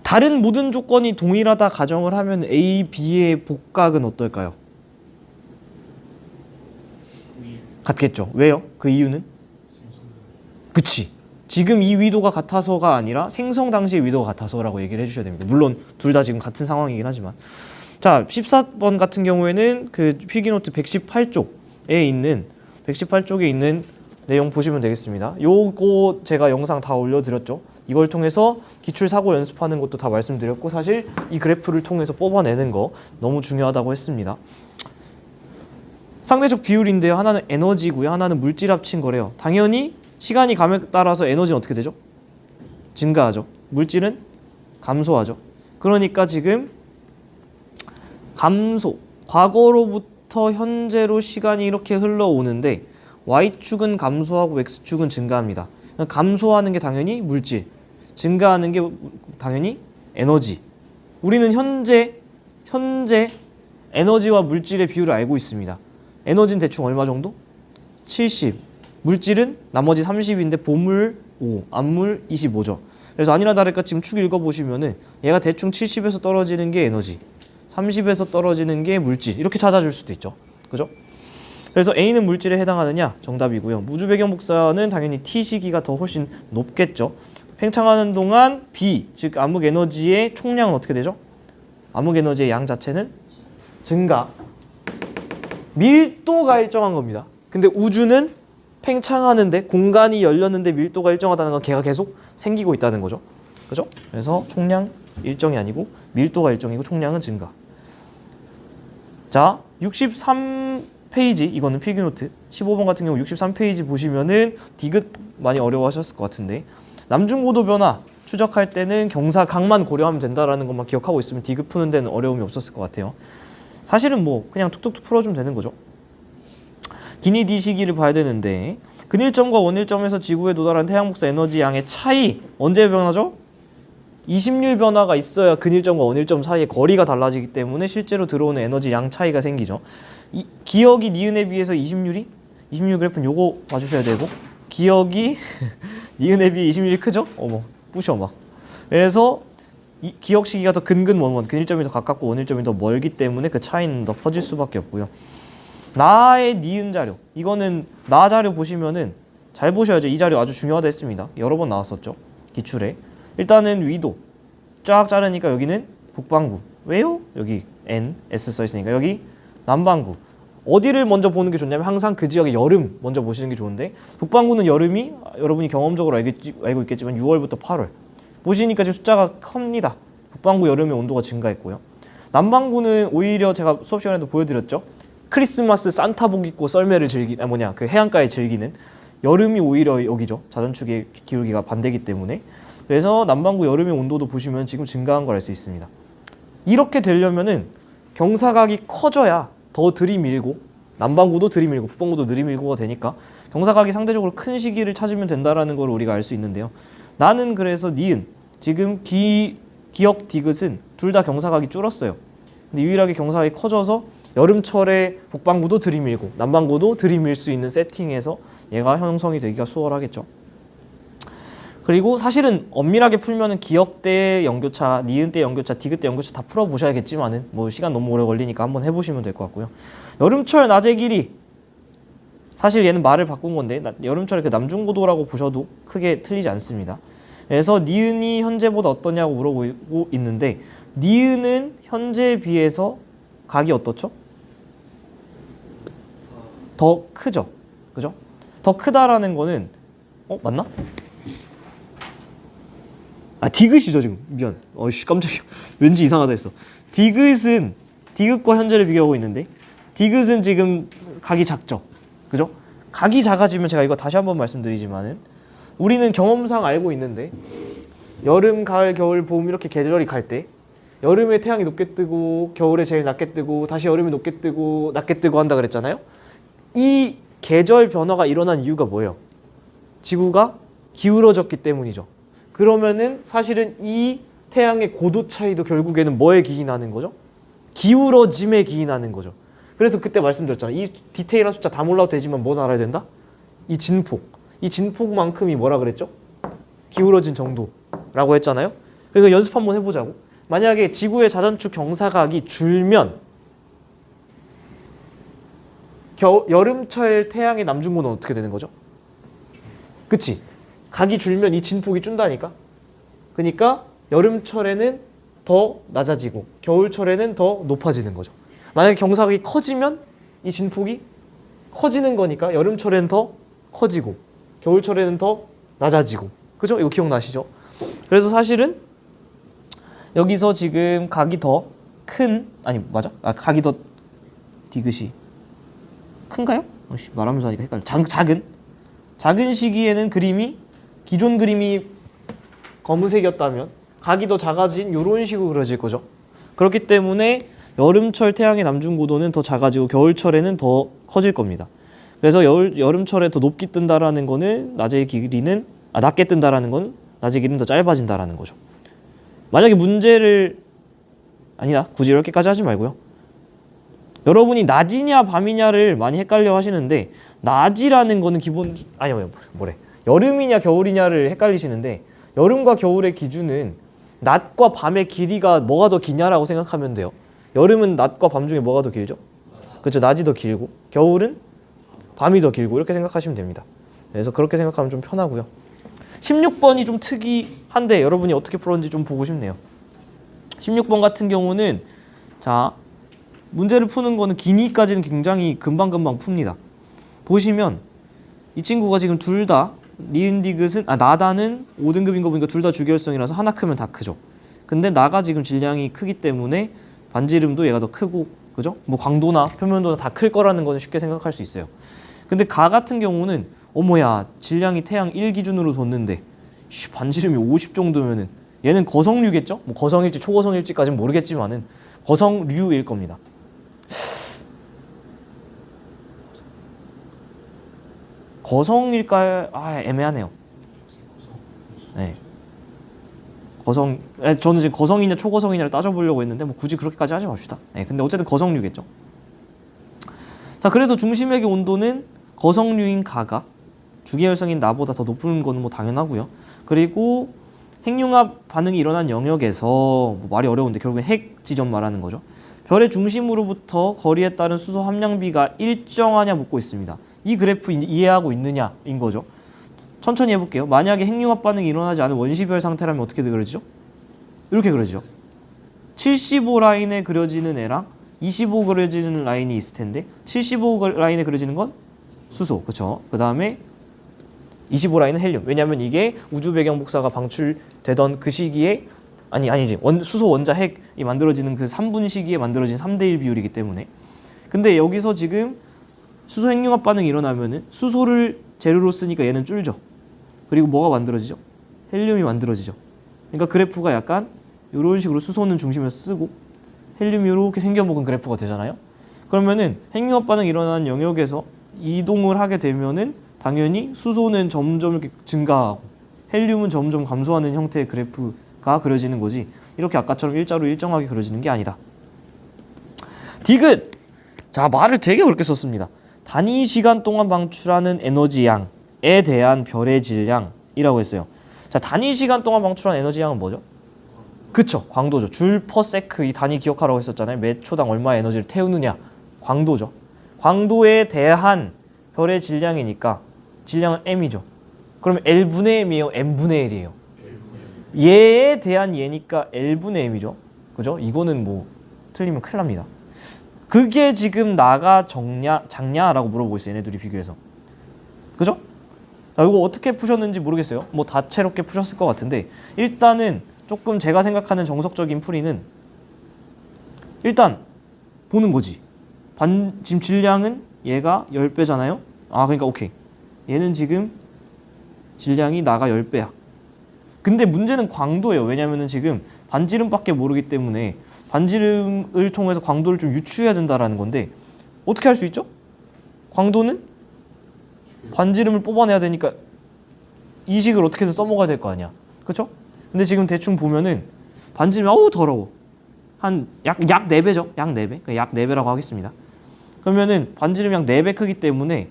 다른 모든 조건이 동일하다 가정을 하면 A, B의 복각은 어떨까요? 같겠죠. 왜요? 그 이유는? 그치. 지금 이 위도가 같아서가 아니라 생성 당시의 위도가 같아서라고 얘기를 해주셔야 됩니다. 물론 둘 다 지금 같은 상황이긴 하지만. 자, 14번 같은 경우에는 그 필기노트 118쪽에 있는 내용 보시면 되겠습니다. 요거 제가 영상 다 올려드렸죠. 이걸 통해서 기출 사고 연습하는 것도 다 말씀드렸고 사실 이 그래프를 통해서 뽑아내는 거 너무 중요하다고 했습니다. 상대적 비율인데요. 하나는 에너지고요. 하나는 물질 합친 거래요. 당연히 시간이 감에 따라서 에너지는 어떻게 되죠? 증가하죠. 물질은 감소하죠. 그러니까 지금 감소, 과거로부터 현재로 시간이 이렇게 흘러오는데 Y축은 감소하고 X축은 증가합니다. 감소하는 게 당연히 물질, 증가하는 게 당연히 에너지. 우리는 현재 에너지와 물질의 비율을 알고 있습니다. 에너지는 대충 얼마 정도? 70. 물질은 나머지 30인데 보물 5, 암물 25죠. 그래서 아니나 다를까 지금 축 읽어보시면은 얘가 대충 70에서 떨어지는 게 에너지, 30에서 떨어지는 게 물질 이렇게 찾아줄 수도 있죠. 그죠? 그래서 A는 물질에 해당하느냐? 정답이고요. 무주 배경 복사는 당연히 T 시기가 더 훨씬 높겠죠. 팽창하는 동안 B, 즉 암흑 에너지의 총량은 어떻게 되죠? 암흑 에너지의 양 자체는 증가. 밀도가 일정한 겁니다. 근데 우주는 팽창하는데 공간이 열렸는데 밀도가 일정하다는 건 걔가 계속 생기고 있다는 거죠. 그죠? 그래서 총량 일정이 아니고 밀도가 일정이고 총량은 증가. 자, 63페이지 이거는 필기노트 15번 같은 경우 63페이지 보시면은 디귿 많이 어려워하셨을 것 같은데 남중고도 변화 추적할 때는 경사각만 고려하면 된다라는 것만 기억하고 있으면 디귿 푸는 데는 어려움이 없었을 것 같아요. 사실은 뭐 그냥 툭툭툭 풀어주면 되는 거죠. 기니 D 시기를 봐야 되는데 근일점과 원일점에서 지구에 도달한 태양 복사 에너지 양의 차이 언제 변하죠? 이심률 변화가 있어야 근일점과 원일점 사이의 거리가 달라지기 때문에 실제로 들어오는 에너지 양 차이가 생기죠. 이 기억이 니은에 비해서 이심률 그래프는 요거 봐주셔야 되고, 기억이 니은에 비해 이심률이 크죠? 어머 부셔 막. 그래서 이 기억 시기가 더 근근원원, 근일점이 더 가깝고 원일점이 더 멀기 때문에 그 차이는 더 커질 수밖에 없고요. 나의 니은 자료, 이거는 나 자료 보시면은 잘 보셔야죠. 이 자료 아주 중요하다 했습니다. 여러 번 나왔었죠, 기출에. 일단은 위도 쫙 자르니까 여기는 북반구. 왜요? 여기 N, S 써있으니까. 여기 남반구. 어디를 먼저 보는 게 좋냐면 항상 그 지역의 여름 먼저 보시는 게 좋은데, 북반구는 여름이 여러분이 경험적으로 알고 있겠지만 6월부터 8월 보시니까 지금 숫자가 큽니다. 북반구 여름의 온도가 증가했고요. 남반구는 오히려 제가 수업 시간에도 보여드렸죠. 크리스마스 산타복 입고 썰매를 그 해안가에 즐기는 여름이 오히려 여기죠. 자전축의 기울기가 반대기 때문에. 그래서 남반구 여름의 온도도 보시면 지금 증가한 걸 알 수 있습니다. 이렇게 되려면은 경사각이 커져야 더 들이밀고, 남반구도 들이밀고 북반구도 들이밀고가 되니까 경사각이 상대적으로 큰 시기를 찾으면 된다라는 걸 우리가 알 수 있는데요. 나는 그래서 니은, 지금 기억 디귿은 둘 다 경사각이 줄었어요. 근데 유일하게 경사각이 커져서 여름철에 북반구도 들이밀고 남반구도 들이밀 수 있는 세팅에서 얘가 형성이 되기가 수월하겠죠. 그리고 사실은 엄밀하게 풀면은 기억대 연교차, 니은대 연교차, 디귿대 연교차 다 풀어보셔야겠지만은 뭐 시간 너무 오래 걸리니까 한번 해보시면 될 것 같고요. 여름철 낮의 길이, 사실 얘는 말을 바꾼 건데 여름철에 그 남중고도라고 보셔도 크게 틀리지 않습니다. 그래서 니은이 현재보다 어떠냐고 물어보고 있는데, 니은은 현재에 비해서 각이 어떻죠? 더 크죠? 그죠? 더 크다라는 거는 맞나? 디귿이죠 지금. 미안. 어이씨 깜짝이야. 왠지 이상하다 했어. 디귿과 현재를 비교하고 있는데, 디귿은 지금 각이 작죠. 그죠? 각이 작아지면 제가 이거 다시 한번 말씀드리지만은 우리는 경험상 알고 있는데, 여름, 가을, 겨울, 봄 이렇게 계절이 갈 때 여름에 태양이 높게 뜨고 겨울에 제일 낮게 뜨고 다시 여름에 높게 뜨고 낮게 뜨고 한다 그랬잖아요. 이 계절 변화가 일어난 이유가 뭐예요? 지구가 기울어졌기 때문이죠. 그러면은 사실은 이 태양의 고도 차이도 결국에는 뭐에 기인하는 거죠? 기울어짐에 기인하는 거죠. 그래서 그때 말씀드렸잖아요. 이 디테일한 숫자 다 몰라도 되지만 뭐 알아야 된다? 이 진폭. 이 진폭만큼이 뭐라 그랬죠? 기울어진 정도라고 했잖아요. 그래서 연습 한번 해보자고. 만약에 지구의 자전축 경사각이 줄면 여름철 태양의 남중고는 어떻게 되는 거죠? 그치? 각이 줄면 이 진폭이 준다니까. 그러니까 여름철에는 더 낮아지고 겨울철에는 더 높아지는 거죠. 만약에 경사각이 커지면 이 진폭이 커지는 거니까 여름철에는 더 커지고 겨울철에는 더 낮아지고. 그죠? 이거 기억나시죠? 그래서 사실은 여기서 지금 각이 더 큰, 아니 맞아? 각이 더 디귿이 큰가요? 말하면서 하니까 헷갈려. 작은 시기에는 그림이, 기존 그림이 검은색이었다면 각이 더 작아진 이런 식으로 그려질 거죠. 그렇기 때문에 여름철 태양의 남중고도는 더 작아지고 겨울철에는 더 커질 겁니다. 그래서 여름철에 더 높게 뜬다라는 거는 낮의 길이는 낮게 뜬다라는 건 낮의 길이는 더 짧아진다라는 거죠. 만약에 문제를 굳이 이렇게까지 하지 말고요. 여러분이 낮이냐 밤이냐를 많이 헷갈려 하시는데, 낮이라는 거는 여름이냐 겨울이냐를 헷갈리시는데, 여름과 겨울의 기준은 낮과 밤의 길이가 뭐가 더 기냐라고 생각하면 돼요. 여름은 낮과 밤 중에 뭐가 더 길죠? 그렇죠. 낮이 더 길고 겨울은 밤이 더 길고 이렇게 생각하시면 됩니다. 그래서 그렇게 생각하면 좀 편하고요. 16번이 좀 특이한데 여러분이 어떻게 풀었는지 좀 보고 싶네요. 16번 같은 경우는 자, 문제를 푸는 거는 기니까지는 굉장히 금방금방 풉니다. 보시면 이 친구가 지금 둘 다 니은 디귿은 나다는 5등급인 거 보니까 둘 다 주기율성이라서 하나 크면 다 크죠. 근데 나가 지금 질량이 크기 때문에 반지름도 얘가 더 크고, 그죠? 뭐 광도나 표면도나 다 클 거라는 거는 쉽게 생각할 수 있어요. 근데 가 같은 경우는 어머야, 질량이 태양 1 기준으로 뒀는데 반지름이 50 정도면은 얘는 거성류겠죠? 뭐 거성일지 초거성일지까지는 모르겠지만은 거성류일 겁니다. 거성일까요? 애매하네요. 네. 저는 지금 거성이냐 초거성이냐를 따져보려고 했는데 뭐 굳이 그렇게까지 하지 맙시다. 근데 어쨌든 거성류겠죠. 자, 그래서 중심액의 온도는 거성류인 가가 주기혈성인 나보다 더 높은 거는 뭐 당연하고요. 그리고 핵융합 반응이 일어난 영역에서 뭐 말이 어려운데 결국엔 핵 지점 말하는 거죠. 별의 중심으로부터 거리에 따른 수소 함량비가 일정하냐 묻고 있습니다. 이 그래프 이해하고 있느냐인 거죠. 천천히 해볼게요. 만약에 핵융합 반응이 일어나지 않은 원시별 상태라면 어떻게 그려지죠? 이렇게 그려지죠. 75 라인에 그려지는 애랑 25 그려지는 라인이 있을 텐데 75 라인에 그려지는 건 수소, 그렇죠? 그 다음에 25 라인은 헬륨. 왜냐하면 이게 우주 배경 복사가 방출되던 그 시기에 아니지 수소 원자 핵이 만들어지는 그 3분 시기에 만들어진 3대1 비율이기 때문에. 근데 여기서 지금 수소 핵융합 반응이 일어나면은 수소를 재료로 쓰니까 얘는 줄죠. 그리고 뭐가 만들어지죠? 헬륨이 만들어지죠. 그러니까 그래프가 약간 이런 식으로 수소는 중심에서 쓰고 헬륨이 이렇게 생겨먹은 그래프가 되잖아요. 그러면은 핵융합 반응이 일어나는 영역에서 이동을 하게 되면은 당연히 수소는 점점 이렇게 증가하고 헬륨은 점점 감소하는 형태의 그래프가 그려지는 거지. 이렇게 아까처럼 일자로 일정하게 그려지는 게 아니다. 디귿! 자, 말을 되게 어렵게 썼습니다. 단위 시간 동안 방출하는 에너지 양에 대한 별의 질량이라고 했어요. 자, 단위 시간 동안 방출한 에너지 양은 뭐죠? 그쵸, 광도죠. 줄 퍼 세크 이 단위 기억하라고 했었잖아요. 몇 초당 얼마의 에너지를 태우느냐, 광도죠. 광도에 대한 별의 질량이니까 질량은 m이죠. 그러면 L분의 m이에요? M분의 L이에요? 얘에 대한 얘니까 L분의 m이죠. 그죠? 이거는 뭐 틀리면 큰일 납니다. 그게 지금 나가 적냐 작냐라고 물어보고 있어요. 얘네들이 비교해서. 그죠? 자, 이거 어떻게 푸셨는지 모르겠어요. 뭐 다채롭게 푸셨을 것 같은데 일단은 조금 제가 생각하는 정석적인 풀이는 일단 보는 거지. 지금 질량은 얘가 10배잖아요. 아, 그러니까 오케이. 얘는 지금 질량이 나가 10배야. 근데 문제는 광도예요. 왜냐면은 지금 반지름밖에 모르기 때문에 반지름을 통해서 광도를 좀 유추해야 된다라는 건데 어떻게 할 수 있죠? 광도는 반지름을 뽑아내야 되니까 이 식을 어떻게든 써먹어야 될 거 아니야. 그렇죠? 근데 지금 대충 보면은 반지름이 더러워. 한 약 4배죠. 약 4배. 약 4배라고 하겠습니다. 그러면은 반지름이 약 4배 크기 때문에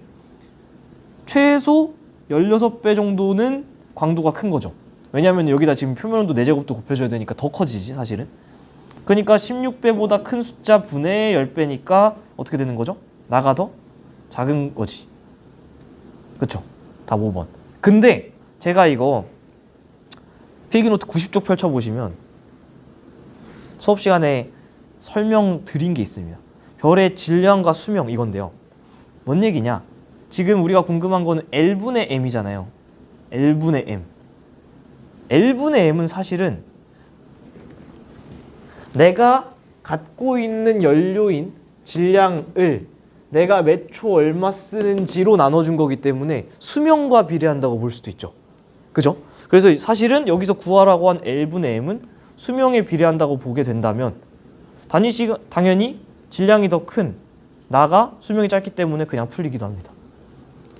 최소 16배 정도는 광도가 큰 거죠. 왜냐하면 여기다 지금 표면 온도 4제곱도 곱해줘야 되니까 더 커지지 사실은. 그러니까 16배보다 큰 숫자 분의 10배니까 어떻게 되는 거죠? 나가 더 작은 거지. 그쵸? 답 5번. 근데 제가 이거 필기노트 90쪽 펼쳐보시면 수업 시간에 설명드린 게 있습니다. 별의 질량과 수명 이건데요. 뭔 얘기냐? 지금 우리가 궁금한 거는 L분의 M이잖아요. L분의 M. L분의 M은 사실은 내가 갖고 있는 연료인 질량을 내가 몇 초 얼마 쓰는지로 나눠준 거기 때문에 수명과 비례한다고 볼 수도 있죠. 그죠? 그래서 사실은 여기서 구하라고 한 L분의 M은 수명에 비례한다고 보게 된다면 단위 시간 당연히 질량이 더 큰 나가 수명이 짧기 때문에 그냥 풀리기도 합니다.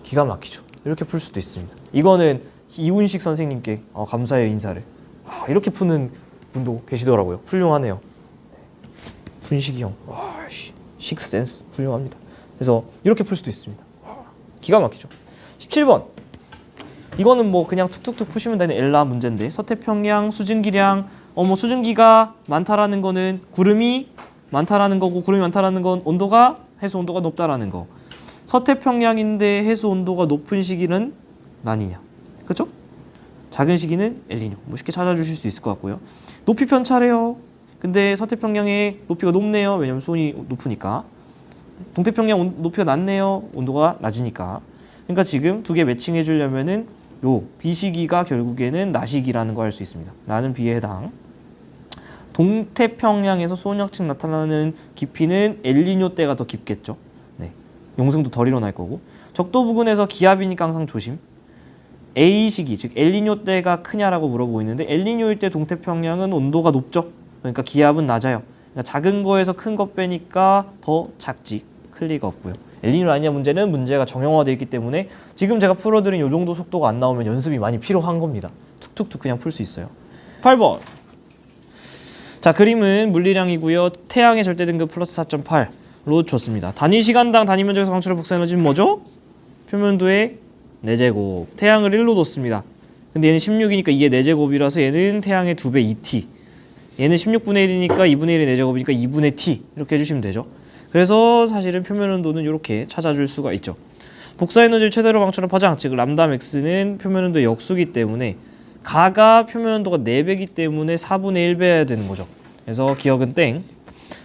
기가 막히죠. 이렇게 풀 수도 있습니다. 이거는 이훈식 선생님께 감사의 인사를. 이렇게 푸는 분도 계시더라고요. 훌륭하네요. 훈식이 형. 식센스 훌륭합니다. 그래서 이렇게 풀 수도 있습니다. 기가 막히죠. 17번. 이거는 뭐 그냥 툭툭툭 푸시면 되는 엘라 문제인데 서태평양 수증기량 뭐 수증기가 많다라는 거는 구름이 많다라는 거고 구름이 많다라는 건 온도가 해수 온도가 높다라는 거. 서태평양인데 해수 온도가 높은 시기는 라니냐. 그렇죠? 작은 시기는 엘니뇨. 뭐 쉽게 찾아주실 수 있을 것 같고요. 높이 편차래요. 근데 서태평양의 높이가 높네요. 왜냐면 수온이 높으니까. 동태평양 높이가 낮네요. 온도가 낮으니까. 그러니까 지금 두 개 매칭해 주려면은 요 B시기가 결국에는 나시기라는 거 알 수 있습니다. 나는 B에 해당. 동태평양에서 수온약층 나타나는 깊이는 엘니뇨 때가 더 깊겠죠. 네. 용승도 덜 일어날 거고. 적도 부근에서 기압이니까 항상 조심. A시기, 즉 엘니뇨 때가 크냐라고 물어보고 있는데 엘니뇨일 때 동태평양은 온도가 높죠. 그러니까 기압은 낮아요. 그러니까 작은 거에서 큰 거 빼니까 더 작지. 클 리가 없고요. 엘니뇨 라니냐 문제는 문제가 정형화되어 있기 때문에 지금 제가 풀어드린 이 정도 속도가 안 나오면 연습이 많이 필요한 겁니다. 툭툭툭 그냥 풀 수 있어요. 8번. 자, 그림은 물리량이고요. 태양의 절대 등급 플러스 4.8로 줬습니다. 단위 시간당 단위 면적에서 방출할 복사 에너지는 뭐죠? 표면도의 4제곱. 태양을 1로 뒀습니다. 근데 얘는 16이니까 이게 4제곱이라서 얘는 태양의 2배 2t. 얘는 16분의 1이니까 2분의 1의 4제곱이니까 2분의 t. 이렇게 해주시면 되죠. 그래서 사실은 표면 온도는 이렇게 찾아줄 수가 있죠. 복사 에너지를 최대로 방출한 파장, 즉 람다 맥스는 표면 온도의 역수기 때문에 가가 표면 온도가 4배이기 때문에 4분의 1배여야 되는 거죠. 그래서 기억은 땡.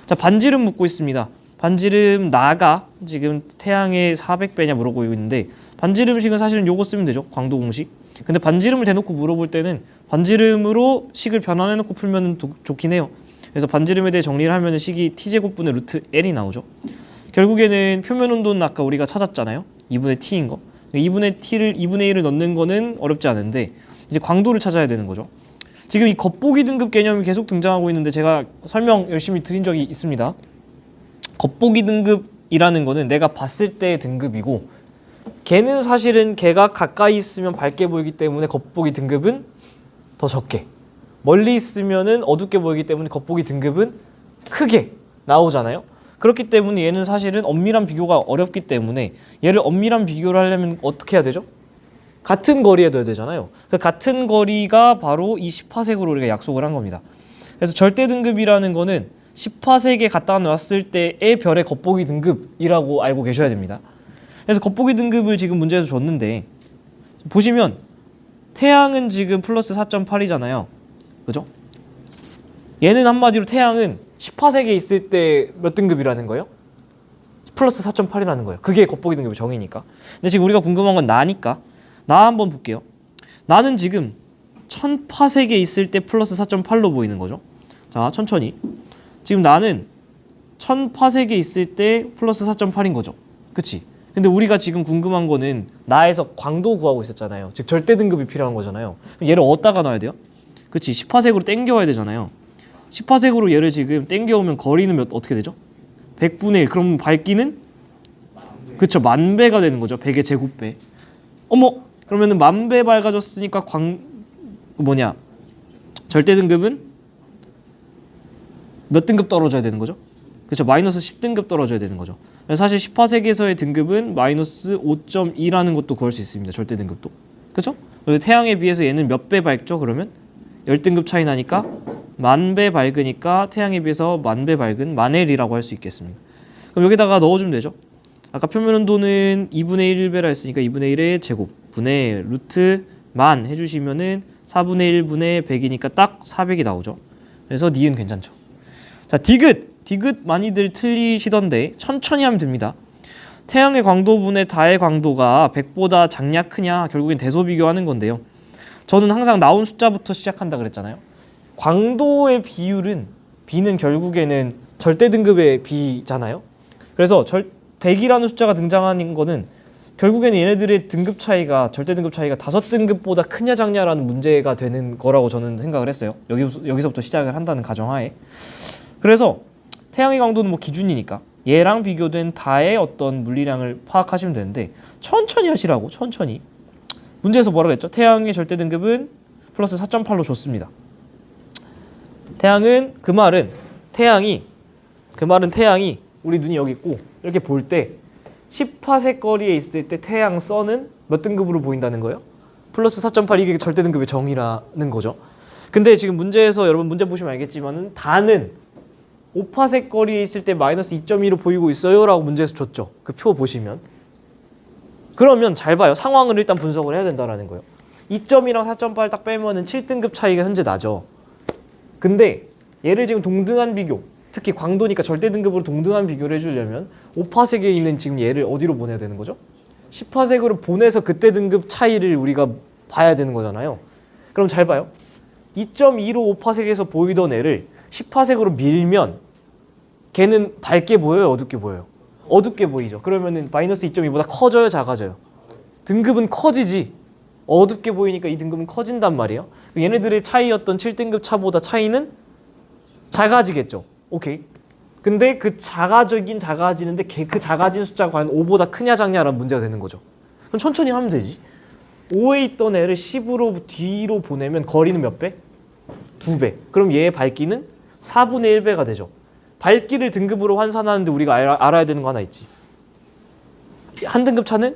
자, 반지름 묻고 있습니다. 반지름 나가 지금 태양의 400배냐 물어보고 있는데 반지름식은 사실은 요거 쓰면 되죠. 광도 공식. 근데 반지름을 대놓고 물어볼 때는 반지름으로 식을 변환해놓고 풀면 좋긴 해요. 그래서 반지름에 대해 정리를 하면 식이 t제곱분의 루트 L이 나오죠. 결국에는 표면 온도는 아까 우리가 찾았잖아요. 2분의 t인 거. 2분의 1을 넣는 거는 어렵지 않은데 이제 광도를 찾아야 되는 거죠. 지금 이 겉보기 등급 개념이 계속 등장하고 있는데 제가 설명 열심히 드린 적이 있습니다. 겉보기 등급이라는 거는 내가 봤을 때의 등급이고 걔는 사실은 걔가 가까이 있으면 밝게 보이기 때문에 겉보기 등급은 더 적게, 멀리 있으면은 어둡게 보이기 때문에 겉보기 등급은 크게 나오잖아요. 그렇기 때문에 얘는 사실은 엄밀한 비교가 어렵기 때문에 얘를 엄밀한 비교를 하려면 어떻게 해야 되죠? 같은 거리에 둬야 되잖아요. 그 같은 거리가 바로 이 10화색으로 우리가 약속을 한 겁니다. 그래서 절대 등급이라는 거는 10화색에 갖다 놨을 때의 별의 겉보기 등급이라고 알고 계셔야 됩니다. 그래서 겉보기 등급을 지금 문제에서 줬는데 보시면 태양은 지금 플러스 4.8이잖아요. 그죠? 얘는 한마디로 태양은 10화색에 있을 때 몇 등급이라는 거예요? 플러스 4.8이라는 거예요. 그게 겉보기 등급의 정의니까. 근데 지금 우리가 궁금한 건 나니까 나 한번 볼게요. 나는 지금 1000파색에 있을 때 플러스 4.8로 보이는 거죠. 자, 천천히. 지금 나는 1000파색에 있을 때 플러스 4.8인 거죠. 그치? 근데 우리가 지금 궁금한 거는 나에서 광도 구하고 있었잖아요. 즉 절대 등급이 필요한 거잖아요. 얘를 어디다가 놔야 돼요? 그치? 10화색으로 땡겨와야 되잖아요. 10화색으로 얘를 지금 땡겨오면 거리는 어떻게 되죠? 100분의 1. 그럼 밝기는? 그쵸, 10,000배가 되는 거죠. 100의 제곱배. 어머! 그러면은 10,000배 밝아졌으니까 절대 등급은 몇 등급 떨어져야 되는 거죠? 그쵸, 마이너스 10등급 떨어져야 되는 거죠. 사실 10화색에서의 등급은 마이너스 5.2라는 것도 구할 수 있습니다. 절대 등급도. 그쵸? 그리고 태양에 비해서 얘는 몇 배 밝죠? 그러면 10등급 차이 나니까 10,000배 밝으니까 태양에 비해서 10,000배 밝은 만L이라고 할 수 있겠습니다. 그럼 여기다가 넣어주면 되죠. 아까 표면 온도는 2분의 1배라 했으니까 2분의 1의 제곱 분의 루트 만 해주시면은 4분의 1분의 100이니까 딱 400이 나오죠. 그래서 니은 괜찮죠. 자, 디귿 많이들 틀리시던데 천천히 하면 됩니다. 태양의 광도분의 다의 광도가 100보다 작냐 크냐 결국엔 대소 비교하는 건데요. 저는 항상 나온 숫자부터 시작한다 그랬잖아요. 광도의 비율은 B는 결국에는 절대 등급의 B잖아요. 그래서 100이라는 숫자가 등장하는 거는 결국에는 얘네들의 등급 차이가 절대 등급 차이가 5등급보다 크냐 작냐라는 문제가 되는 거라고 저는 생각을 했어요. 여기서부터 시작을 한다는 가정하에. 그래서 태양의 강도는 뭐 기준이니까 얘랑 비교된 다의 어떤 물리량을 파악하시면 되는데 천천히 하시라고. 천천히. 문제에서 뭐라고 했죠? 태양의 절대 등급은 플러스 4.8로 줬습니다. 그 말은 태양이 우리 눈이 여기 있고 이렇게 볼 때 10화색 거리에 있을 때 태양 선은 몇 등급으로 보인다는 거예요? 플러스 4.8 이게 절대 등급의 정의라는 거죠. 근데 지금 문제에서 여러분 문제 보시면 알겠지만은 다는 5파색 거리에 있을 때 마이너스 2.2로 보이고 있어요 라고 문제에서 줬죠. 그 표 보시면. 그러면 잘 봐요. 상황을 일단 분석을 해야 된다는 거예요. 2.2랑 4.8 딱 빼면은 7등급 차이가 현재 나죠. 근데 얘를 지금 동등한 비교, 특히 광도니까 절대 등급으로 동등한 비교를 해주려면 5파색에 있는 지금 얘를 어디로 보내야 되는 거죠? 10파색으로 보내서 그때 등급 차이를 우리가 봐야 되는 거잖아요. 그럼 잘 봐요. 2.2로 5파색에서 보이던 애를 10파색으로 밀면 걔는 밝게 보여요? 어둡게 보여요? 어둡게 보이죠. 그러면은 마이너스 2.2보다 커져요? 작아져요? 등급은 커지지. 어둡게 보이니까 이 등급은 커진단 말이에요. 얘네들의 차이였던 7등급 차보다 차이는 작아지겠죠. 오케이. 근데 그 작아지는데 그 작아진 숫자가 과연 5보다 크냐 작냐라는 문제가 되는 거죠. 그럼 천천히 하면 되지. 5에 있던 애를 10으로 뒤로 보내면 거리는 몇 배? 2배. 그럼 얘의 밝기는 4분의 1배가 되죠. 밝기를 등급으로 환산하는데 우리가 알아야 되는 거 하나 있지. 한 등급 차는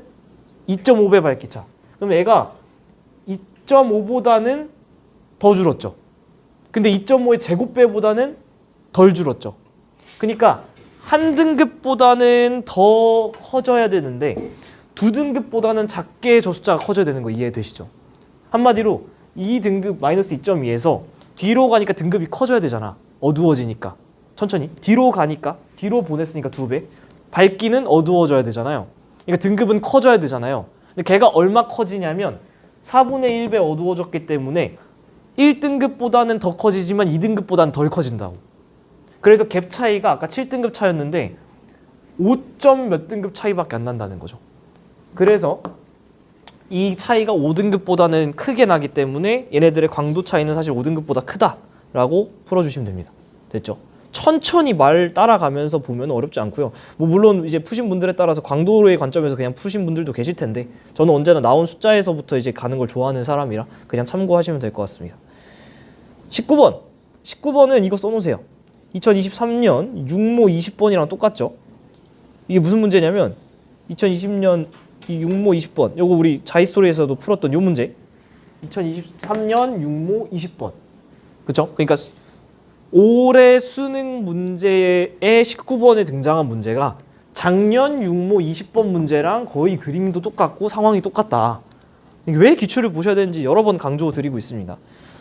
2.5배 밝기 차. 그럼 얘가 2.5보다는 더 줄었죠. 근데 2.5의 제곱배보다는 덜 줄었죠. 그러니까 한 등급보다는 더 커져야 되는데 두 등급보다는 작게 저 숫자가 커져야 되는 거 이해되시죠? 한마디로 2등급 마이너스 2.2에서 뒤로 가니까 등급이 커져야 되잖아. 어두워지니까. 천천히. 뒤로 가니까. 뒤로 보냈으니까 2배. 밝기는 어두워져야 되잖아요. 그러니까 등급은 커져야 되잖아요. 근데 걔가 얼마 커지냐면 4분의 1배 어두워졌기 때문에 1등급보다는 더 커지지만 2등급보다는 덜 커진다고. 그래서 갭 차이가 아까 7등급 차였는데 5점 몇 등급 차이밖에 안 난다는 거죠. 그래서 이 차이가 5등급보다는 크게 나기 때문에 얘네들의 광도 차이는 사실 5등급보다 크다라고 풀어주시면 됩니다. 됐죠? 천천히 말 따라가면서 보면 어렵지 않고요. 뭐 물론 이제 푸신 분들에 따라서 광도의 관점에서 그냥 푸신 분들도 계실 텐데 저는 언제나 나온 숫자에서부터 이제 가는 걸 좋아하는 사람이라 그냥 참고하시면 될 것 같습니다. 19번. 19번은 이거 써놓으세요. 2023년 6모 20번이랑 똑같죠? 이게 무슨 문제냐면 2020년 이 6모 20번 요거 우리 자이스토리에서도 풀었던 요 문제 2023년 6모 20번 그쵸? 그러니까 올해 수능 문제의 19번에 등장한 문제가 작년 6모 20번 문제랑 거의 그림도 똑같고 상황이 똑같다. 왜 기출을 보셔야 되는지 여러 번 강조드리고 있습니다.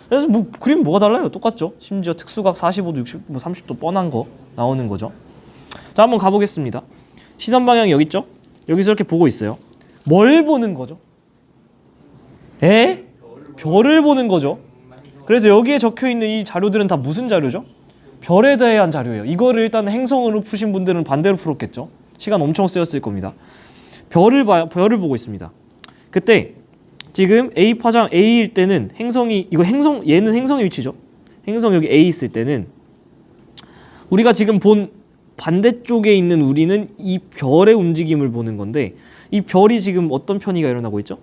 그래서 뭐 그림 뭐가 달라요? 똑같죠? 심지어 특수각 45도, 60, 뭐 30도 뻔한 거 나오는 거죠. 자, 한번 가보겠습니다. 시선 방향이 여기 있죠? 여기서 이렇게 보고 있어요. 뭘 보는 거죠? 에? 별을 보는 거죠. 그래서 여기에 적혀있는 이 자료들은 다 무슨 자료죠? 별에 대한 자료예요. 이거를 일단 행성으로 푸신 분들은 반대로 풀었겠죠. 시간 엄청 쓰였을 겁니다. 별을 보고 있습니다. 그때 지금 A 파장 A일 때는 행성이 얘는 행성의 위치죠. 행성 여기 A 있을 때는 우리가 지금 본 반대쪽에 있는 우리는 이 별의 움직임을 보는 건데 이 별이 지금 어떤 편의가 일어나고 있죠?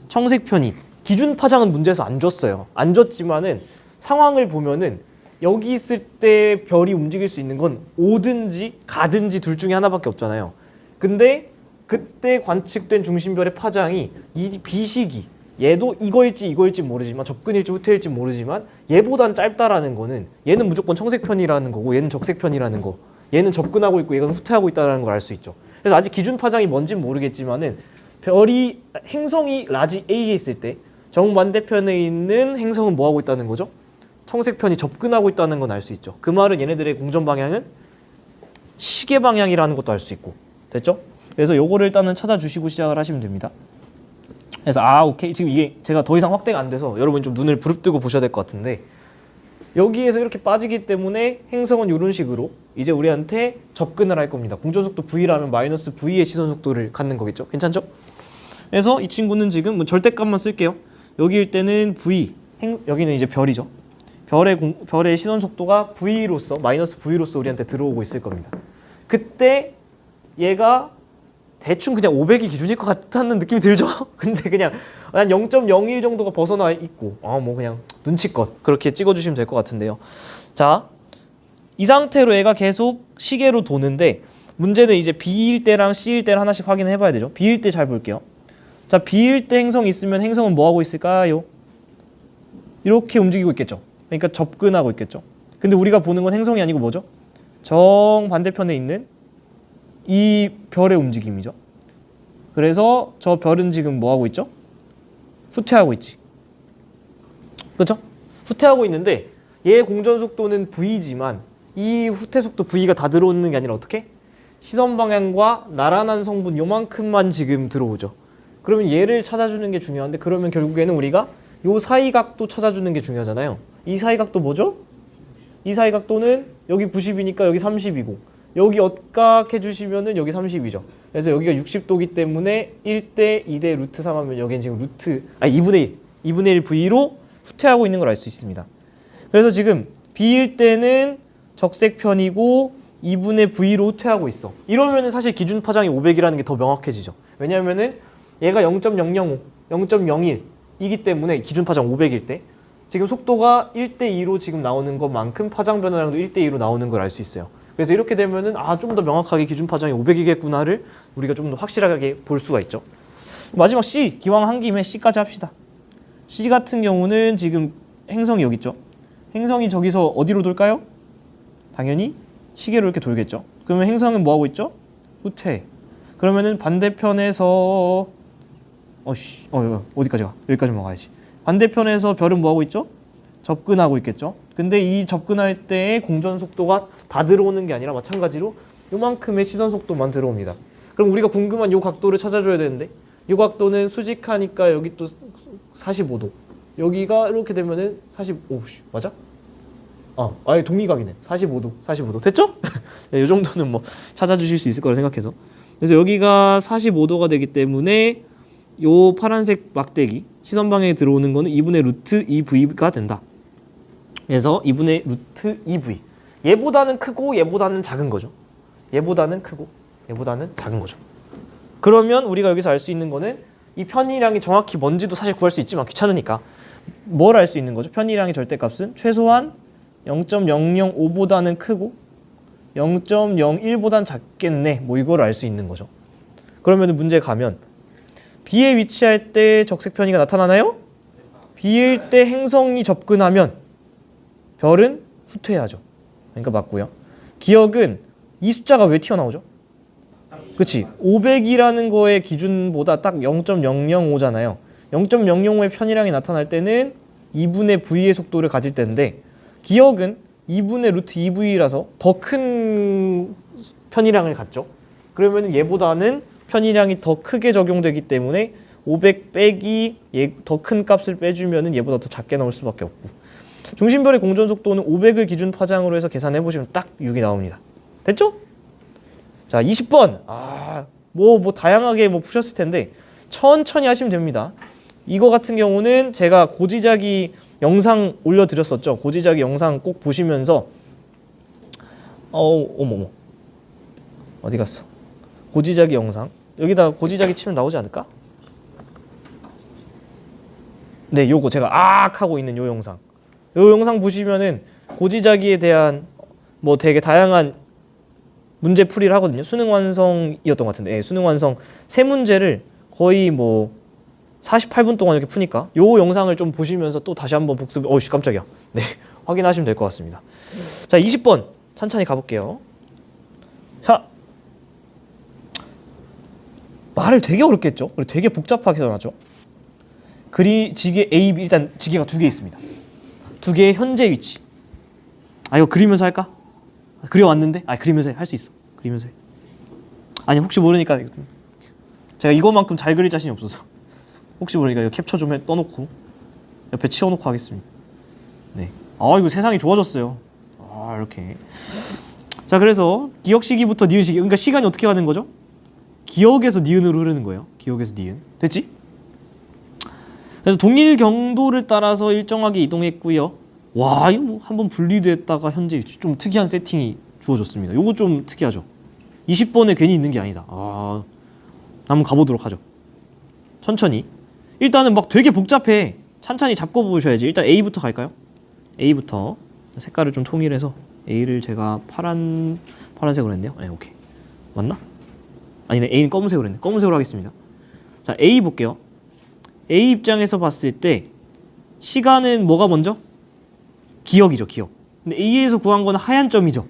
청색 편의. 기준 파장은 문제에서 안 줬어요. 안 줬지만은 상황을 보면은 여기 있을 때 별이 움직일 수 있는 건 오든지 가든지 둘 중에 하나밖에 없잖아요. 근데 그때 관측된 중심별의 파장이 이 B시기 얘도 이거일지 모르지만 접근일지 후퇴일지 모르지만 얘보단 짧다라는 거는 얘는 무조건 청색 편이라는 거고 얘는 적색 편이라는 거 얘는 접근하고 있고 얘는 후퇴하고 있다는 걸 알 수 있죠. 그래서 아직 기준 파장이 뭔지는 모르겠지만은 행성이 라지 A에 있을 때 정반대편에 있는 행성은 뭐 하고 있다는 거죠? 청색 편이 접근하고 있다는 건 알 수 있죠. 그 말은 얘네들의 공전 방향은 시계 방향이라는 것도 알 수 있고 됐죠? 그래서 요거를 일단은 찾아주시고 시작을 하시면 됩니다. 그래서 오케이 지금 이게 제가 더 이상 확대가 안 돼서 여러분 좀 눈을 부릅뜨고 보셔야 될 것 같은데 여기에서 이렇게 빠지기 때문에 행성은 이런 식으로 이제 우리한테 접근을 할 겁니다. 공전속도 V라면 마이너스 V의 시선속도를 갖는 거겠죠. 괜찮죠? 그래서 이 친구는 지금 뭐 절대값만 쓸게요. 여기일 때는 V, 여기는 이제 별이죠. 별의 시선속도가 V로서 마이너스 V로서 우리한테 들어오고 있을 겁니다. 그때 얘가 대충 그냥 500이 기준일 것 같다는 느낌이 들죠? 근데 그냥 한 0.01 정도가 벗어나 있고 뭐 그냥 눈치껏 그렇게 찍어주시면 될 것 같은데요. 자, 이 상태로 얘가 계속 시계로 도는데 문제는 이제 B일 때랑 C일 때를 하나씩 확인해 봐야 되죠. B일 때 잘 볼게요. 자, B일 때 행성이 있으면 행성은 뭐 하고 있을까요? 이렇게 움직이고 있겠죠. 그러니까 접근하고 있겠죠. 근데 우리가 보는 건 행성이 아니고 뭐죠? 정반대편에 있는 이 별의 움직임이죠. 그래서 저 별은 지금 뭐 하고 있죠? 후퇴하고 있지. 그렇죠? 후퇴하고 있는데 얘의 공전 속도는 V지만 이 후퇴 속도 V가 다 들어오는 게 아니라 어떻게? 시선 방향과 나란한 성분 요만큼만 지금 들어오죠. 그러면 얘를 찾아주는 게 중요한데 그러면 결국에는 우리가 요 사이각도 찾아주는 게 중요하잖아요. 이 사이각도 뭐죠? 이 사이각도는 여기 90이니까 여기 30이고 여기 엇각 해주시면은 여기 30이죠. 그래서 여기가 60도기 때문에 1대 2대 루트 3 하면 여기는 지금 2분의 1 V로 후퇴하고 있는 걸 알 수 있습니다. 그래서 지금 B일 때는 적색편이고 2분의 V로 후퇴하고 있어. 이러면은 사실 기준 파장이 500이라는 게 더 명확해지죠. 왜냐면은 얘가 0.005, 0.01이기 때문에 기준 파장 500일 때 지금 속도가 1대2로 지금 나오는 것만큼 파장 변화량도 1대2로 나오는 걸 알 수 있어요. 그래서 이렇게 되면은 좀 더 명확하게 기준 파장이 500이겠구나를 우리가 좀 더 확실하게 볼 수가 있죠. 마지막 C, 기왕 한 김에 C까지 합시다. C 같은 경우는 지금 행성이 여기 있죠. 행성이 저기서 어디로 돌까요? 당연히 시계로 이렇게 돌겠죠. 그러면 행성은 뭐 하고 있죠? 후퇴. 그러면은 반대편에서 어디까지 가? 여기까지만 가야지. 반대편에서 별은 뭐 하고 있죠? 접근하고 있겠죠. 근데 이 접근할 때의 공전 속도가 다 들어오는 게 아니라 마찬가지로 요만큼의 시선 속도만 들어옵니다. 그럼 우리가 궁금한 요 각도를 찾아줘야 되는데 이 각도는 수직하니까 여기 또 45도. 여기가 이렇게 되면은 45. 맞아? 아예 동의각이네. 45도. 됐죠? 네, 이 정도는 뭐 찾아주실 수 있을 거라 생각해서. 그래서 여기가 45도가 되기 때문에 요 파란색 막대기 시선 방향에 들어오는 거는 2분의 루트 2V가 된다. 그래서 2분의 루트 2V. 얘보다는 크고 얘보다는 작은 거죠. 얘보다는 크고 얘보다는 작은 거죠. 그러면 우리가 여기서 알 수 있는 거는 이 편의량이 정확히 뭔지도 사실 구할 수 있지만 귀찮으니까 뭘 알 수 있는 거죠? 편의량의 절대값은 최소한 0.005보다는 크고 0.01보다는 작겠네. 뭐 이걸 알 수 있는 거죠. 그러면 문제 가면 B에 위치할 때 적색 편의가 나타나나요? B일 때 행성이 접근하면 별은 후퇴하죠. 그러니까 맞고요. 기억은 이 숫자가 왜 튀어나오죠? 그렇지. 500이라는 거의 기준보다 딱 0.005잖아요. 0.005의 편의량이 나타날 때는 2분의 V의 속도를 가질 때인데 기억은 2분의 루트 2V라서 더 큰 편의량을 갖죠. 그러면 얘보다는 편의량이 더 크게 적용되기 때문에 500 빼기 더 큰 값을 빼주면 얘보다 더 작게 나올 수밖에 없고 중심별의 공전 속도는 500을 기준 파장으로 해서 계산해 보시면 딱 6이 나옵니다. 됐죠? 자, 20번. 뭐 다양하게 푸셨을 텐데 천천히 하시면 됩니다. 이거 같은 경우는 제가 고지자기 영상 올려드렸었죠. 고지자기 영상 꼭 보시면서 어머머 어디 갔어? 고지자기 영상 여기다 고지자기 치면 나오지 않을까? 네, 요거 제가 하고 있는 요 영상. 요 영상 보시면은 고지자기에 대한 뭐 되게 다양한 문제 풀이를 하거든요. 수능 완성이었던 것 같은데, 수능 완성 세 문제를 거의 48분 동안 이렇게 푸니까 요 영상을 좀 보시면서 또 다시 한번 복습. 깜짝이야. 네, 확인하시면 될 것 같습니다. 자, 20번 천천히 가볼게요. 자, 말을 되게 어렵게 했죠. 그리고 되게 복잡하게 써놨죠. 지게 A, B 일단 지게가 두 개 있습니다. 두 개의 현재 위치. 이거 그리면서 할까? 그려왔는데? 그리면서 할 수 있어. 그리면서 해. 아니 혹시 모르니까 제가 이거만큼 잘 그릴 자신이 없어서 혹시 모르니까 이거 캡처 좀 떠놓고 옆에 치워놓고 하겠습니다. 네. 이거 세상이 좋아졌어요. 이렇게. 자, 그래서 기억 시기부터 니은 시기. 그러니까 시간이 어떻게 가는 거죠? 기억에서 니은으로 흐르는 거예요. 기억에서 니은. 됐지? 그래서 동일 경도를 따라서 일정하게 이동했고요. 이거 한번 분리됐다가 현재 위치. 좀 특이한 세팅이 주어졌습니다. 요거 좀 특이하죠. 20번에 괜히 있는 게 아니다. 한번 가보도록 하죠. 천천히. 일단은 되게 복잡해. 찬찬히 잡고 보셔야지. 일단 A부터 갈까요? A부터 색깔을 좀 통일해서 A를 제가 파란색으로 했네요. 네, 오케이. 맞나? 아니네. A는 검은색으로 했네. 검은색으로 하겠습니다. 자, A 볼게요. A 입장에서 봤을 때 시간은 뭐가 먼저? 기억이죠, 기억. 근데 A에서 구한 거는 하얀 점이죠.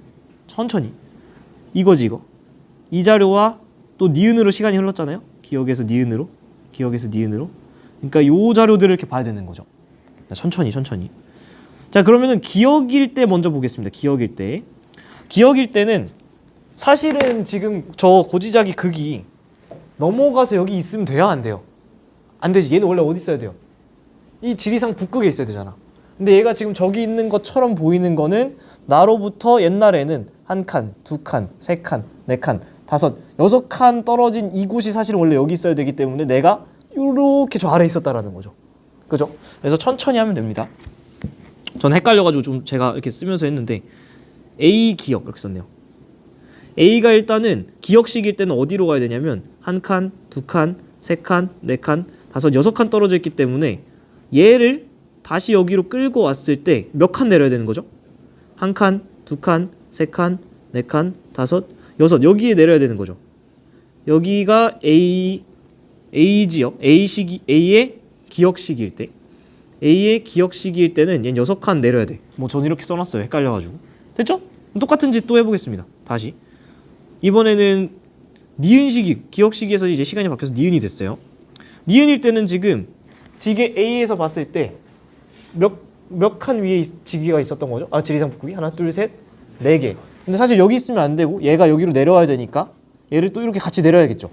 천천히. 이거지, 이거. 이 자료와 또 니은으로 시간이 흘렀잖아요. 기억에서 니은으로. 그러니까 요 자료들을 이렇게 봐야 되는 거죠. 천천히. 자, 그러면은 기억일 때 먼저 보겠습니다. 기억일 때는 사실은 지금 저 고지자기 극이 넘어가서 여기 있으면 돼야 안 돼요? 안 되지. 얘는 원래 어디 있어야 돼요? 이 지리산 북극에 있어야 되잖아. 근데 얘가 지금 저기 있는 것처럼 보이는 거는 나로부터 옛날에는 한 칸, 두 칸, 세 칸, 네 칸, 다섯, 여섯 칸 떨어진 이곳이 사실은 원래 여기 있어야 되기 때문에 내가 이렇게 저 아래에 있었다라는 거죠. 그죠? 그래서 천천히 하면 됩니다. 전 헷갈려가지고 좀 제가 이렇게 쓰면서 했는데 A 기억 이렇게 썼네요. A가 일단은 기억식일 때는 어디로 가야 되냐면 한 칸, 두 칸, 세 칸, 네 칸, 다섯, 여섯 칸 떨어져 있기 때문에 얘를 다시 여기로 끌고 왔을 때 몇 칸 내려야 되는 거죠? 한 칸, 두 칸, 세 칸, 네 칸, 다섯, 여섯. 여기에 내려야 되는 거죠. 여기가 A지역, A의 기억 시기일 때, A의 기억 시기일 때는 얘는 6칸 내려야 돼. 뭐 전 이렇게 써놨어요. 헷갈려가지고. 됐죠? 똑같은 짓 또 해보겠습니다. 다시. 이번에는 니은 시기, 기억 시기에서 이제 시간이 바뀌어서 니은이 됐어요. 니은일 때는 지금 지게 A에서 봤을 때 몇 칸 위에 지기가 있었던 거죠? 아, 지리산 북극이 하나, 둘, 셋, 네 개. 근데 사실 여기 있으면 안 되고 얘가 여기로 내려와야 되니까 얘를 또 이렇게 같이 내려야겠죠.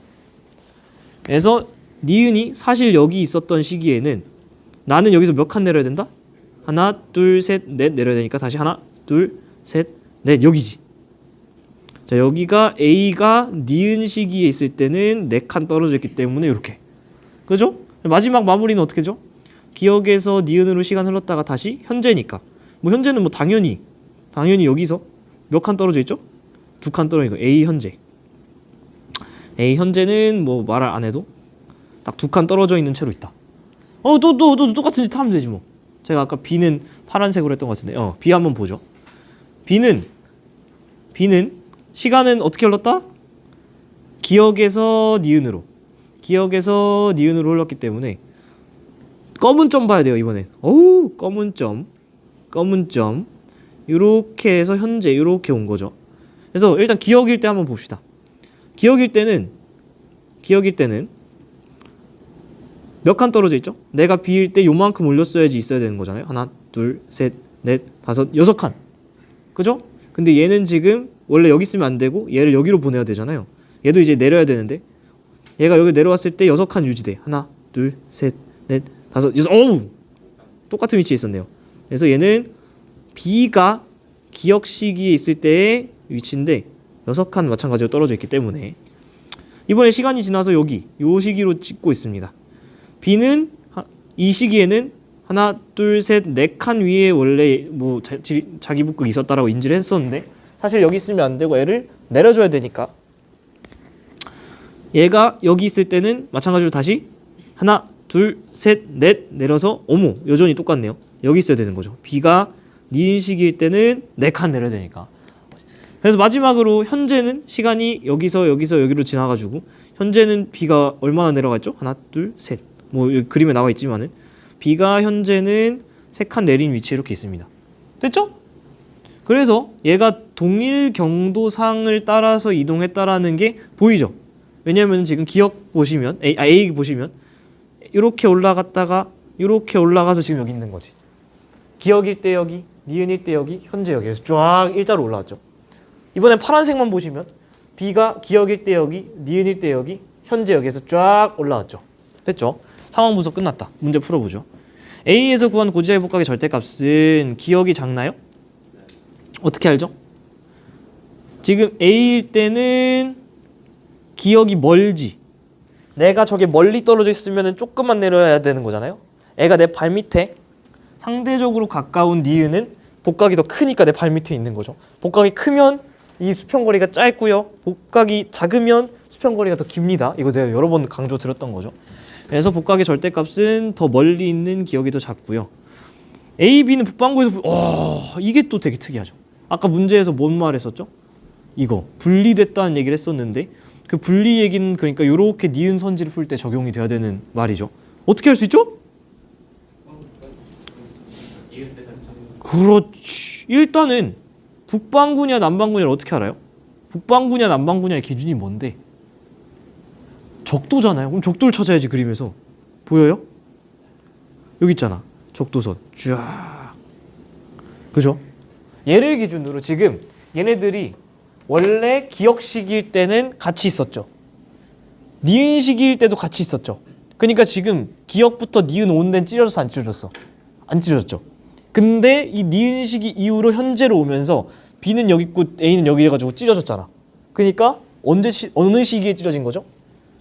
그래서 니은이 사실 여기 있었던 시기에는 나는 여기서 몇 칸 내려야 된다? 하나, 둘, 셋, 넷 내려야 되니까 다시 하나, 둘, 셋, 넷 여기지. 자, 여기가 A가 니은 시기에 있을 때는 4칸 떨어져 있기 때문에 이렇게. 그죠? 마지막 마무리는 어떻게 죠? 기억에서 니은으로 시간 흘렀다가 다시 현재니까. 뭐 현재는 뭐 당연히 여기서 몇 칸 떨어져 있죠? 2칸 떨어져 있고 A 현재. A 현재는 뭐 말을 안 해도 딱 2칸 떨어져 있는 채로 있다. 또 똑같은 짓 하면 되지 뭐. 제가 아까 B는 파란색으로 했던 것 같은데, B 한번 보죠. B는 시간은 어떻게 흘렀다? 기억에서 니은으로 흘렀기 때문에 검은 점 봐야 돼요 이번엔. 어우, 검은 점 이렇게 해서 현재 이렇게 온 거죠. 그래서 일단 기억일 때 한번 봅시다. 기억일 때는 몇 칸 떨어져 있죠? 내가 B일 때 요만큼 올렸어야지 있어야 되는 거잖아요. 하나, 둘, 셋, 넷, 다섯, 6칸. 그죠? 근데 얘는 지금 원래 여기 있으면 안 되고 얘를 여기로 보내야 되잖아요. 얘도 이제 내려야 되는데 얘가 여기 내려왔을 때 6칸 유지돼. 하나, 둘, 셋, 넷, 다섯, 여섯. 어우! 똑같은 위치에 있었네요. 그래서 얘는 B가 기억 시기에 있을 때의 위치인데 6칸 마찬가지로 떨어져 있기 때문에 이번에 시간이 지나서 여기 요 시기로 찍고 있습니다. B는 이 시기에는 하나, 둘, 셋, 4칸 위에 원래 뭐 자기 북극이 있었다라고 인지를 했었는데 사실 여기 있으면 안 되고 애를 내려줘야 되니까 얘가 여기 있을 때는 마찬가지로 다시 하나, 둘, 셋, 넷 내려서 어머 여전히 똑같네요. 여기 있어야 되는 거죠. B가 니은 시기일 때는 4칸 내려야 되니까. 그래서 마지막으로 현재는 시간이 여기서 여기로 지나가지고 현재는 B가 얼마나 내려갔죠? 하나, 둘, 셋. 뭐 여기 그림에 나와 있지만은 B가 현재는 3칸 내린 위치에 이렇게 있습니다. 됐죠? 그래서 얘가 동일 경도상을 따라서 이동했다라는 게 보이죠? 왜냐하면 지금 기억 보시면 A 보시면 이렇게 올라갔다가 이렇게 올라가서 지금 여기 있는 거지. 기억일 때 여기, 니은일 때 여기, 현재 여기에서 쫙 일자로 올라왔죠. 이번엔 파란색만 보시면 B가 기억일 때 여기, 니은일 때 여기, 현재 여기에서 쫙 올라왔죠. 됐죠? 상황 분석 끝났다. 문제 풀어보죠. A에서 구한 고지하의 복각의 절대값은 기억이 작나요? 어떻게 알죠? 지금 A일 때는 기억이 멀지. 내가 저게 멀리 떨어져 있으면 조금만 내려야 되는 거잖아요. 애가 내 발 밑에 상대적으로 가까운 니은은 복각이 더 크니까 내 발 밑에 있는 거죠. 복각이 크면 이 수평거리가 짧고요. 복각이 작으면 수평거리가 더 깁니다. 이거 내가 여러 번 강조 드렸던 거죠. 그래서 복각의 절대값은 더 멀리 있는 기억이 더 작고요. A, B는 북반구에서 이게 또 되게 특이하죠. 아까 문제에서 뭔 말 했었죠? 이거 분리됐다는 얘기를 했었는데 그 분리 얘기는 그러니까 이렇게 니은 선지를 풀 때 적용이 돼야 되는 말이죠. 어떻게 할 수 있죠? 그렇지. 일단은 북반구냐 남반구냐를 어떻게 알아요? 북반구냐 남반구냐의 기준이 뭔데? 적도잖아요. 그럼 적도를 찾아야지 그림에서. 보여요? 여기 있잖아. 적도선. 쫙. 그죠? 얘를 기준으로 지금 얘네들이 원래 기억 시기일 때는 같이 있었죠. 니은 시기일 때도 같이 있었죠. 그러니까 지금 기억부터 니은 오는 데는 찢어졌어 안 찢어졌어? 안 찢어졌죠. 근데 이 니은 시기 이후로 현재로 오면서 B는 여기 있고 A는 여기 해가지고 찢어졌잖아. 그러니까 어느 시기에 찢어진 거죠?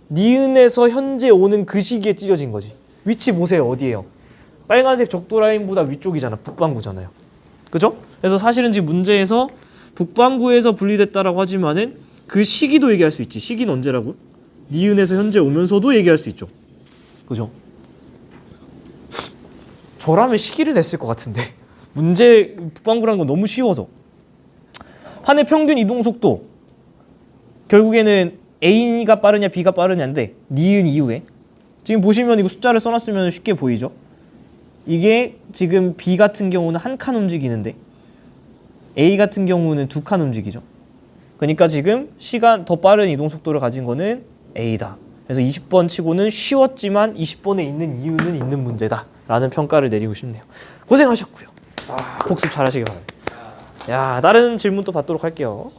니은에서 현재 오는 그 시기에 찢어진 거지. 위치 보세요. 어디예요? 빨간색 적도 라인보다 위쪽이잖아. 북반구잖아요. 그죠? 그래서 사실은 지금 문제에서 북반구에서 분리됐다라고 하지만은 그 시기도 얘기할 수 있지. 시기는 언제라고? 니은에서 현재 오면서도 얘기할 수 있죠. 그죠? 저라면 시기를 냈을 것 같은데 문제 북방구라는 건 너무 쉬워서. 판의 평균 이동 속도 결국에는 A가 빠르냐 B가 빠르냐인데 니은 이후에 지금 보시면 이거 숫자를 써놨으면 쉽게 보이죠. 이게 지금 B 같은 경우는 한 칸 움직이는데 A 같은 경우는 두 칸 움직이죠. 그러니까 지금 시간 더 빠른 이동 속도를 가진 거는 A다. 그래서 20번 치고는 쉬웠지만 20번에 있는 이유는 있는 문제다 라는 평가를 내리고 싶네요. 고생하셨고요. 복습 잘 하시기 바랍니다. 야, 다른 질문 또 받도록 할게요.